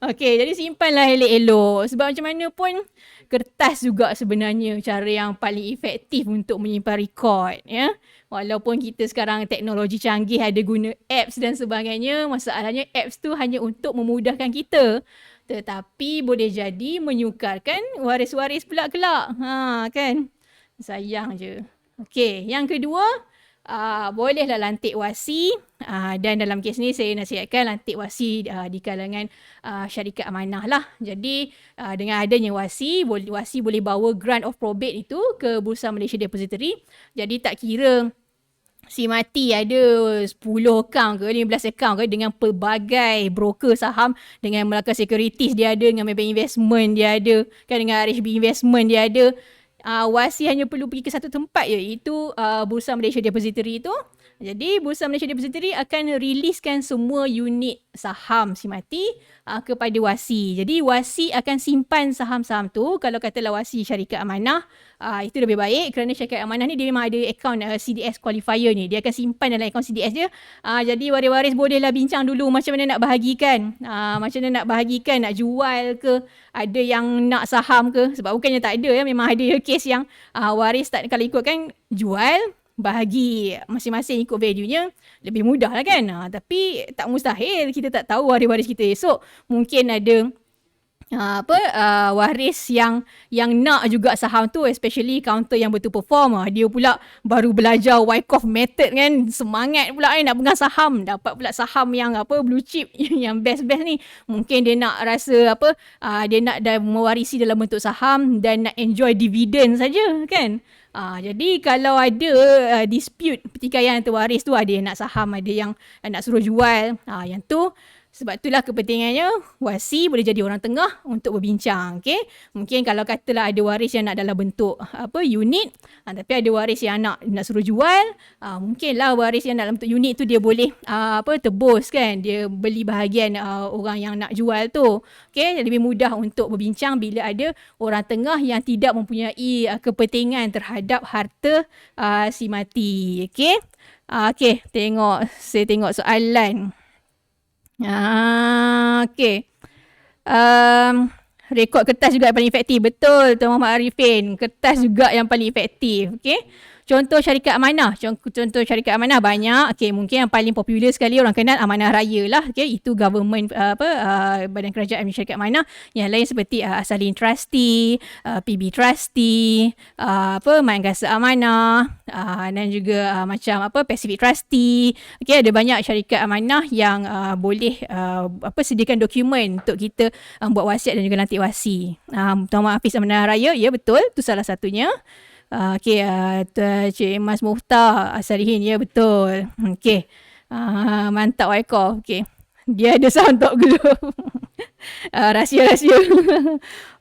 Speaker 1: Okay, jadi simpanlah elok-elok. Sebab macam mana pun, kertas juga sebenarnya cara yang paling efektif untuk menyimpan rekod. Ya? Walaupun kita sekarang teknologi canggih, ada guna apps dan sebagainya, masalahnya apps tu hanya untuk memudahkan kita. Tetapi boleh jadi menyukarkan waris-waris pula kelak. Kan? Sayang je. Okay, yang kedua, bolehlah lantik wasi, dan dalam kes ni saya nasihatkan lantik wasi di kalangan syarikat amanah lah. Jadi dengan adanya wasi boleh bawa grant of probate itu ke Bursa Malaysia Depository. Jadi tak kira si mati ada 10 akaun ke 15 akaun ke dengan pelbagai broker saham, dengan Melaka Securities dia ada, dengan Maybank Investment dia ada, kan, dengan RHB Investment dia ada. Wasi hanya perlu pergi ke satu tempat je, iaitu Bursa Malaysia Depository tu. Jadi Bursa Malaysia Depository akan riliskan semua unit saham si mati kepada wasi. Jadi wasi akan simpan saham-saham tu. Kalau katalah wasi syarikat amanah, itu lebih baik kerana syarikat amanah ni dia memang ada akaun CDS qualifier ni. Dia akan simpan dalam akaun CDS dia. Jadi waris-waris bolehlah bincang dulu macam mana nak bahagikan. Macam mana nak bahagikan, nak jual ke, ada yang nak saham ke. Sebab bukannya tak ada ya, memang ada kes yang waris tak, kalau ikutkan jual, bahagi masing-masing ikut value-nya, lebih mudah lah kan. Tapi tak mustahil, kita tak tahu waris-waris kita esok. Mungkin ada waris yang nak juga saham tu, especially counter yang betul perform. Dia pula baru belajar Wyckoff method kan, semangat pula nak pegang saham, dapat pula saham yang blue chip yang best-best ni. Mungkin dia nak rasa dia nak dah mewarisi dalam bentuk saham dan nak enjoy dividen saja kan. Jadi kalau ada dispute pertikaian antara waris tu, ada yang nak saham, ada yang nak suruh jual, yang tu, sebab itulah kepentingannya wasi boleh jadi orang tengah untuk berbincang. Okay? Mungkin kalau katalah ada waris yang nak dalam bentuk unit, tapi ada waris yang nak suruh jual, mungkinlah waris yang dalam bentuk unit tu dia boleh tebus kan, dia beli bahagian orang yang nak jual tu. Okay? Lebih mudah untuk berbincang bila ada orang tengah yang tidak mempunyai kepentingan terhadap harta si mati. Okay? Okay, saya tengok soalan. Okay. Rekod kertas juga yang paling efektif. Betul, Tuan Muhammad Arifin. Kertas juga yang paling efektif. Okay. Contoh syarikat amanah. Contoh syarikat amanah banyak. Okay, mungkin yang paling popular sekali orang kenal Amanah Raya lah. Okay, itu government badan kerajaan syarikat amanah. Yang lain seperti Asalin Trustee, PB Trustee, Maingkasa Amanah, dan juga macam Pacific Trustee. Okay, ada banyak syarikat amanah yang boleh sediakan dokumen untuk kita buat wasiat dan juga lantik wasi. Tuan Muhammad Hafiz Amanah Raya, ya betul, itu salah satunya. Okay, Cik Mas Muftah Asarihin, ya betul. Okay, mantap Wyckoff. Okay, dia ada saham Top Glove. Rahsia-rahsia.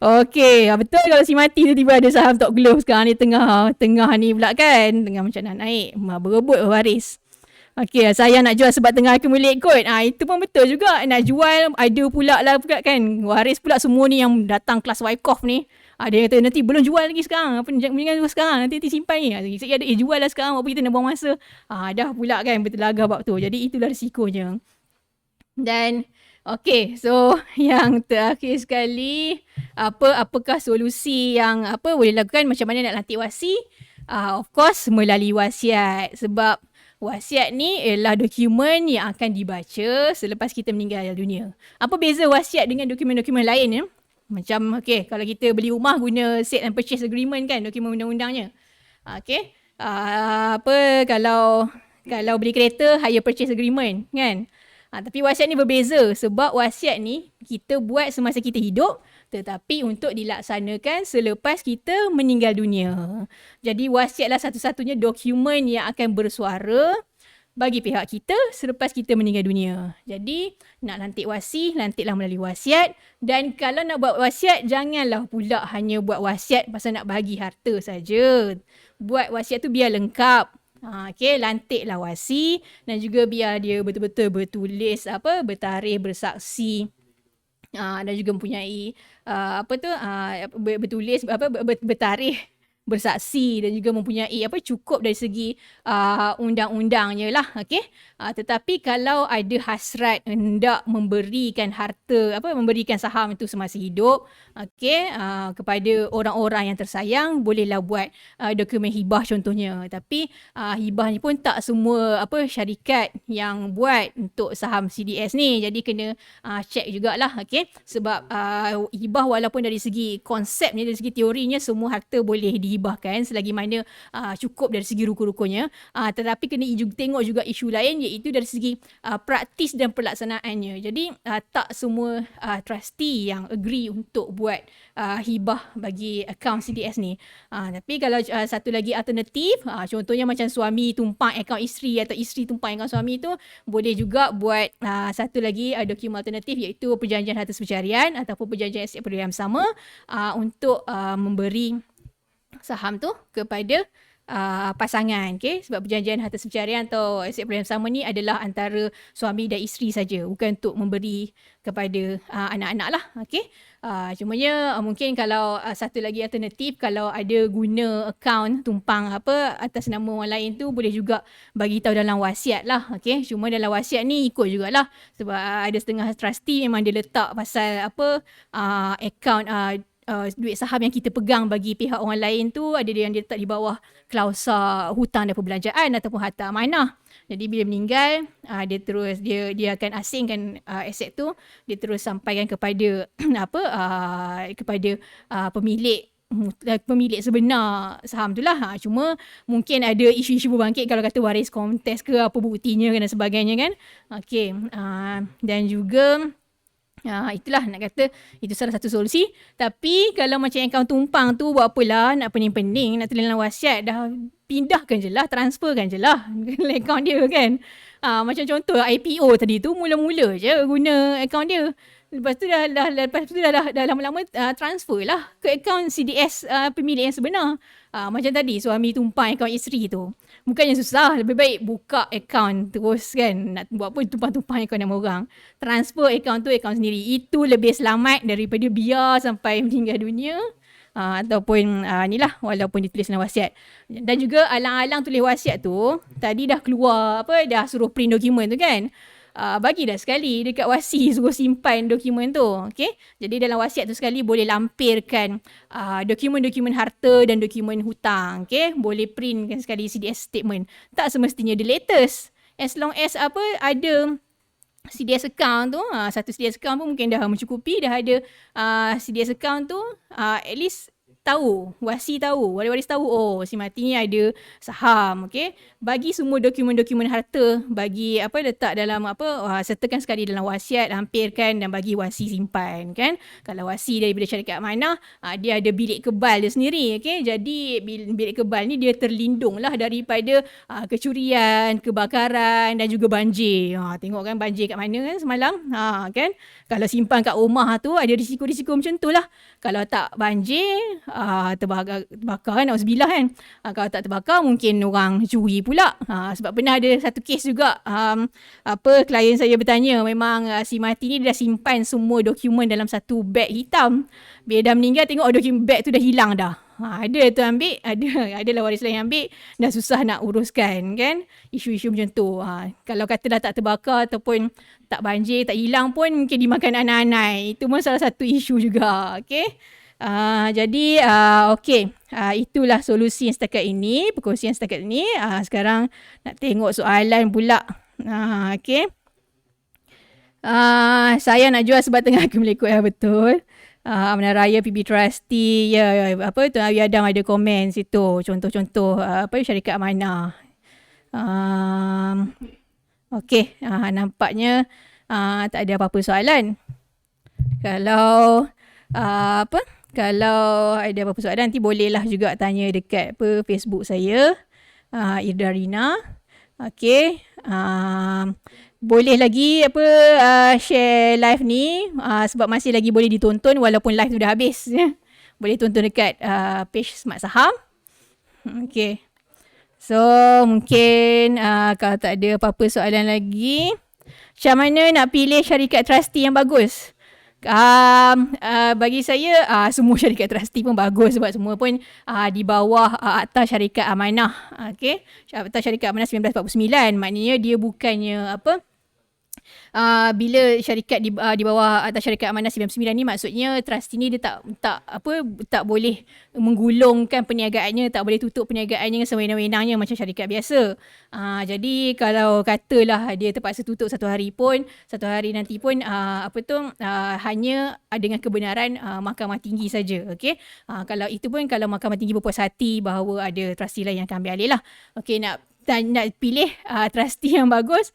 Speaker 1: Okay, betul kalau si mati tiba-tiba ada saham Top Glove sekarang ni, tengah ni pula kan, tengah macam nak naik, berebut waris. Okay, saya nak jual sebab tengah accumulate kot. Itu pun betul juga. Nak jual, ada pula lah kan. Waris pula semua ni yang datang kelas Wyckoff ni. Ada yang kata nanti belum jual lagi sekarang. Jangan jual sekarang. Nanti simpan ni. Saya ada jual lah sekarang. Apa kita nak buang masa. Dah pula kan bertelagah bab tu. Jadi itulah risikonya. Dan okay, so yang terakhir sekali, apakah solusi yang boleh lakukan, macam mana nak lantik wasi? Of course melalui wasiat. Sebab wasiat ni ialah dokumen yang akan dibaca selepas kita meninggal dunia. Apa beza wasiat dengan dokumen-dokumen lain ya? Macam kalau kita beli rumah guna sale and purchase agreement kan, dokumen undang-undangnya. Kalau beli kereta hire purchase agreement kan. Tapi wasiat ni berbeza sebab wasiat ni kita buat semasa kita hidup, tetapi untuk dilaksanakan selepas kita meninggal dunia. Jadi wasiatlah satu-satunya dokumen yang akan bersuara bagi pihak kita selepas kita meninggal dunia. Jadi nak lantik wasi, lantiklah melalui wasiat. Dan kalau nak buat wasiat, janganlah pula hanya buat wasiat pasal nak bagi harta saja. Buat wasiat tu biar lengkap. Okay, lantiklah wasi dan juga biar dia betul-betul bertulis bertarikh, bersaksi. Dan juga mempunyai bertulis bertarikh, bersaksi dan juga mempunyai cukup dari segi undang-undangnya lah, okey. Tetapi kalau ada hasrat hendak memberikan harta memberikan saham itu semasa hidup, okey, kepada orang-orang yang tersayang, bolehlah buat dokumen hibah contohnya. Tapi hibah ni pun tak semua syarikat yang buat untuk saham CDS ni. Jadi kena check jugalah, okey. Sebab hibah walaupun dari segi konsepnya, dari segi teorinya semua harta boleh dihibahkan selagi mana cukup dari segi ruku-rukunya, tetapi kena tengok juga isu lain iaitu dari segi praktis dan pelaksanaannya. Jadi tak semua trustee yang agree untuk buat hibah bagi akaun CDS ni. Tapi kalau satu lagi alternatif, contohnya macam suami tumpang akaun isteri atau isteri tumpang akaun suami tu, boleh juga buat satu lagi dokumen alternatif iaitu perjanjian harta sepercarian ataupun perjanjian aset perdayaan sama untuk memberi saham tu kepada pasangan, okay? Sebab perjanjian harta sepercarian atau aset perdayaan sama ni adalah antara suami dan isteri saja, bukan untuk memberi kepada anak-anak lah, okay? Cumanya mungkin kalau satu lagi alternatif, kalau ada guna akaun tumpang atas nama orang lain tu, boleh juga bagi tahu dalam wasiat lah, okay? Cuma dalam wasiat ni ikut jugalah, sebab ada setengah trustee memang dia letak pasal akaun duit saham yang kita pegang bagi pihak orang lain tu, ada yang dia letak di bawah klausa hutang dan perbelanjaan ataupun harta amanah. Jadi bila meninggal, dia akan asingkan aset tu, dia terus sampaikan kepada kepada pemilik sebenar saham tu lah. Cuma mungkin ada isu-isu berbangkit kalau kata waris kontes ke apa buktinya dan sebagainya kan. Okay. Dan juga itulah nak kata itu salah satu solusi. Tapi kalau macam akaun tumpang tu, buat apalah nak pening-pening nak tulis dalam wasiat, dah pindahkan je lah, transferkan je lah akaun dia kan. Macam contoh IPO tadi tu, mula-mula je guna akaun dia. Lepas tu dah lama-lama transfer lah ke akaun CDS pemilik yang sebenar. Macam tadi suami tumpang akaun isteri tu, bukannya susah, lebih baik buka akaun terus kan. Nak buat apa tumpang-tumpang akaun nama orang, transfer akaun tu akaun sendiri. Itu lebih selamat daripada biar sampai meninggal dunia. Ataupun inilah walaupun ditulis dalam wasiat. Dan juga alang-alang tulis wasiat tu, tadi dah keluar dah suruh print dokumen tu kan. Bagi dah sekali dekat wasi suruh simpan dokumen tu, okey. Jadi dalam wasiat tu sekali boleh lampirkan dokumen-dokumen harta dan dokumen hutang, okey. Boleh printkan sekali CDS statement. Tak semestinya the latest. As long as ada CDS account tu, satu CDS account pun mungkin dah mencukupi. Dah ada CDS account tu, at least tahu, wasi tahu, waris tahu, oh si mati ni ada saham, okey. Bagi semua dokumen-dokumen harta, bagi letak dalam sertakan sekali dalam wasiat, lampirkan dan bagi wasi simpan kan. Kalau wasi daripada syarikat amanah, dia ada bilik kebal dia sendiri, okey. Jadi bilik kebal ni dia terlindung lah daripada kecurian, kebakaran dan juga banjir. Tengok kan banjir kat mana kan semalam, kan. Kalau simpan kat rumah tu ada risiko-risiko macam tu lah. Kalau tak banjir, terbakar kan, nauzubillah kan. Kalau tak terbakar mungkin orang curi pula. Sebab pernah ada satu kes juga, klien saya bertanya, memang si mati ni dia dah simpan semua dokumen dalam satu beg hitam. Bila dah meninggal tengok dokumen beg tu dah hilang dah. Ada tu ambil, adalah waris lain ambil, dah susah nak uruskan kan. Isu-isu macam tu. Kalau kata dah tak terbakar ataupun tak banjir, tak hilang pun mungkin dimakan anak-anak. Itu pun salah satu isu juga, okey. Jadi okey, itulah solusi yang setakat ini, perkongsian setakat ini. Sekarang nak tengok soalan pula. Okey. Saya nak jual sebab tengah aku melekut, betul. Amanah Raya PB Trustee, Tuan Awi Adam ada komen situ, contoh-contoh syarikat amanah. Okey, nampaknya tak ada apa-apa soalan. Kalau kalau ada apa-apa soalan nanti bolehlah juga tanya dekat Facebook saya, Irda Rina. Okay. Boleh lagi share live ni sebab masih lagi boleh ditonton walaupun live tu dah habis. Boleh tonton dekat page Smart Saham. Okay. So mungkin kalau tak ada apa-apa soalan lagi, macam mana nak pilih syarikat trustee yang bagus? Bagi saya semua syarikat trustee pun bagus sebab semua pun di bawah Akta Syarikat Amanah. Okay. Akta Syarikat Amanah 1949. Maknanya dia bukannya bila syarikat di bawah Atas Syarikat Amanah 99 ni, maksudnya trustee ni dia tak boleh menggulungkan perniagaannya, tak boleh tutup perniagaannya sewenang-wenangnya macam syarikat biasa. Jadi kalau katalah dia terpaksa tutup satu hari nanti pun hanya dengan kebenaran Mahkamah Tinggi saja. Okey. Kalau itu pun kalau Mahkamah Tinggi berpuas hati bahawa ada trustee lain yang akan ambil alih lah. Okey, nak pilih trustee yang bagus,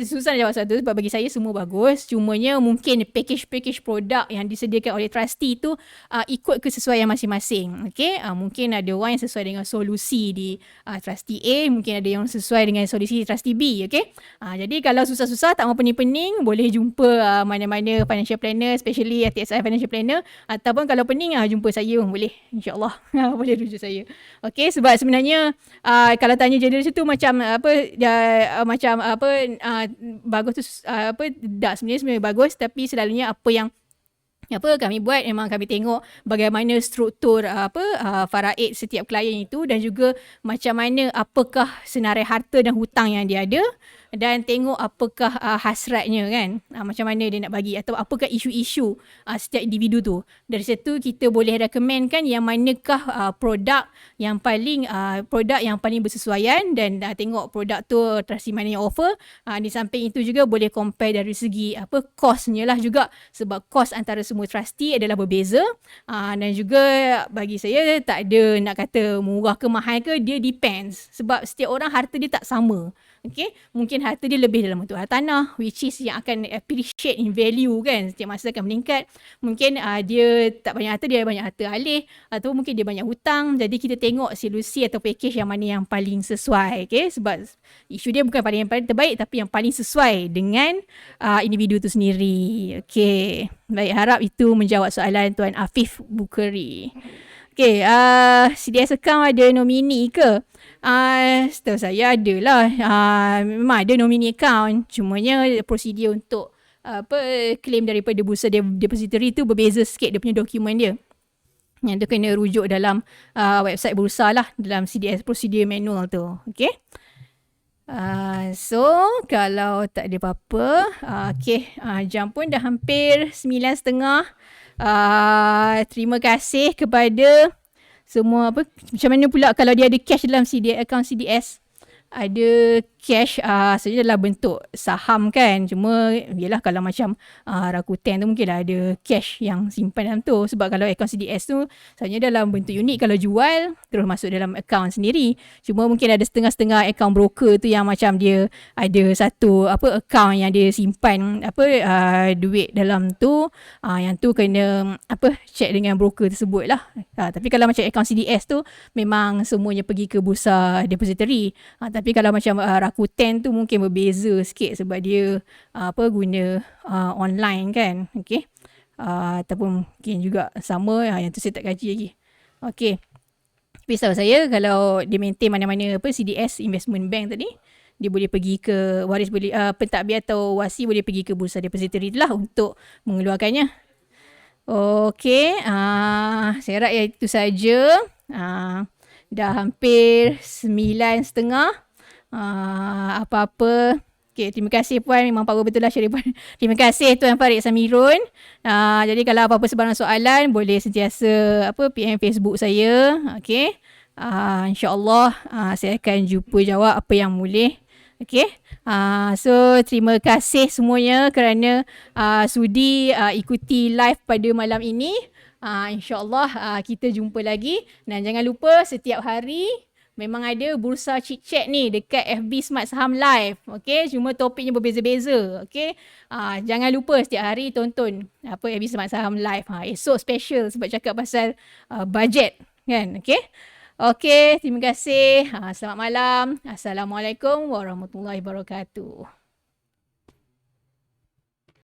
Speaker 1: susah nak jawab soalan tu sebab bagi saya semua bagus. Cumanya mungkin package produk yang disediakan oleh trustee tu ikut kesesuaian masing-masing. Okay? Mungkin ada orang yang sesuai dengan solusi di trustee A, mungkin ada yang sesuai dengan solusi trustee B. Okay? Jadi kalau susah-susah tak mau pening-pening, boleh jumpa mana-mana financial planner, especially TSI financial planner, ataupun kalau pening jumpa saya pun boleh, insyaAllah. Boleh rujuk saya. Okay? Sebab sebenarnya kalau tanya generasi tu macam bagus tu sebenarnya bagus, tapi selalunya apa yang kami buat memang kami tengok bagaimana struktur faraid setiap klien itu dan juga macam mana apakah senarai harta dan hutang yang dia ada, dan tengok apakah hasratnya kan, macam mana dia nak bagi atau apakah isu-isu setiap individu tu. Dari situ kita boleh recommendkan yang manakah produk yang paling bersesuaian, dan tengok produk tu trustee mana yang offer. Di samping itu juga boleh compare dari segi costnya lah juga, sebab cost antara semua trustee adalah berbeza. Dan juga bagi saya tak ada nak kata murah ke mahal ke, dia depends sebab setiap orang harta dia tak sama. Okay? Mungkin harta dia lebih dalam bentuk hartanah, which is yang akan appreciate in value kan, setiap masa akan meningkat. Mungkin dia tak banyak harta, dia banyak harta alih, atau mungkin dia banyak hutang. Jadi kita tengok solusi atau package yang mana yang paling sesuai. Okay? Sebab isu dia bukan yang paling terbaik, tapi yang paling sesuai dengan individu tu sendiri. Okay. Baik, harap itu menjawab soalan Tuan Afif Bukeri. Okay, CDS account ada nomini ke? Setahu saya ada lah. Memang ada nomini account. Cumanya prosedur untuk claim daripada Bursa Depository tu berbeza sikit dia punya dokumen dia. Yang tu kena rujuk dalam website Bursa lah, dalam CDS prosedur manual tu. Okay. So kalau tak ada apa-apa, jam pun dah hampir 9.30. Terima kasih kepada semua. Macam mana pula kalau dia ada cash dalam account CDS? Ada cash saja dalam bentuk saham kan. Cuma yelah kalau macam Rakuten tu mungkin ada cash yang simpan dalam tu. Sebab kalau akaun CDS tu sebenarnya dalam bentuk unit, kalau jual terus masuk dalam akaun sendiri. Cuma mungkin ada setengah-setengah akaun broker tu yang macam dia ada satu akaun yang dia simpan duit dalam tu. Yang tu kena check dengan broker tersebut lah. Tapi kalau macam akaun CDS tu memang semuanya pergi ke Bursa Depository. Tapi kalau macam Rakuten tu mungkin berbeza sikit sebab dia guna online kan. Okay. Ataupun mungkin juga sama, yang tu saya tak kaji lagi. Okay. Tapi tahu saya kalau dia maintain mana-mana CDS Investment Bank tadi, dia boleh pergi ke waris, boleh pentadbir atau wasi boleh pergi ke Bursa Depository tu lah untuk mengeluarkannya. Okay. Saya harap itu saja. Dah hampir 9.30. Apa-apa. Okay, terima kasih Puan. Memang power betul lah Syarif Puan. Terima kasih Tuan Farid Samirun. Jadi kalau apa-apa sebarang soalan, boleh sentiasa PM Facebook saya. Okay. InsyaAllah saya akan jumpa jawab apa yang boleh. Okay. So terima kasih semuanya kerana sudi ikuti live pada malam ini. InsyaAllah kita jumpa lagi. Dan jangan lupa setiap hari memang ada Bursa Chit Chat ni dekat FB Smart Saham Live. Okay, cuma topiknya berbeza-beza. Okay, jangan lupa setiap hari tonton FB Smart Saham Live. Esok special sebab cakap pasal budget kan. Okay, Okey, terima kasih. Selamat malam. Assalamualaikum warahmatullahi wabarakatuh.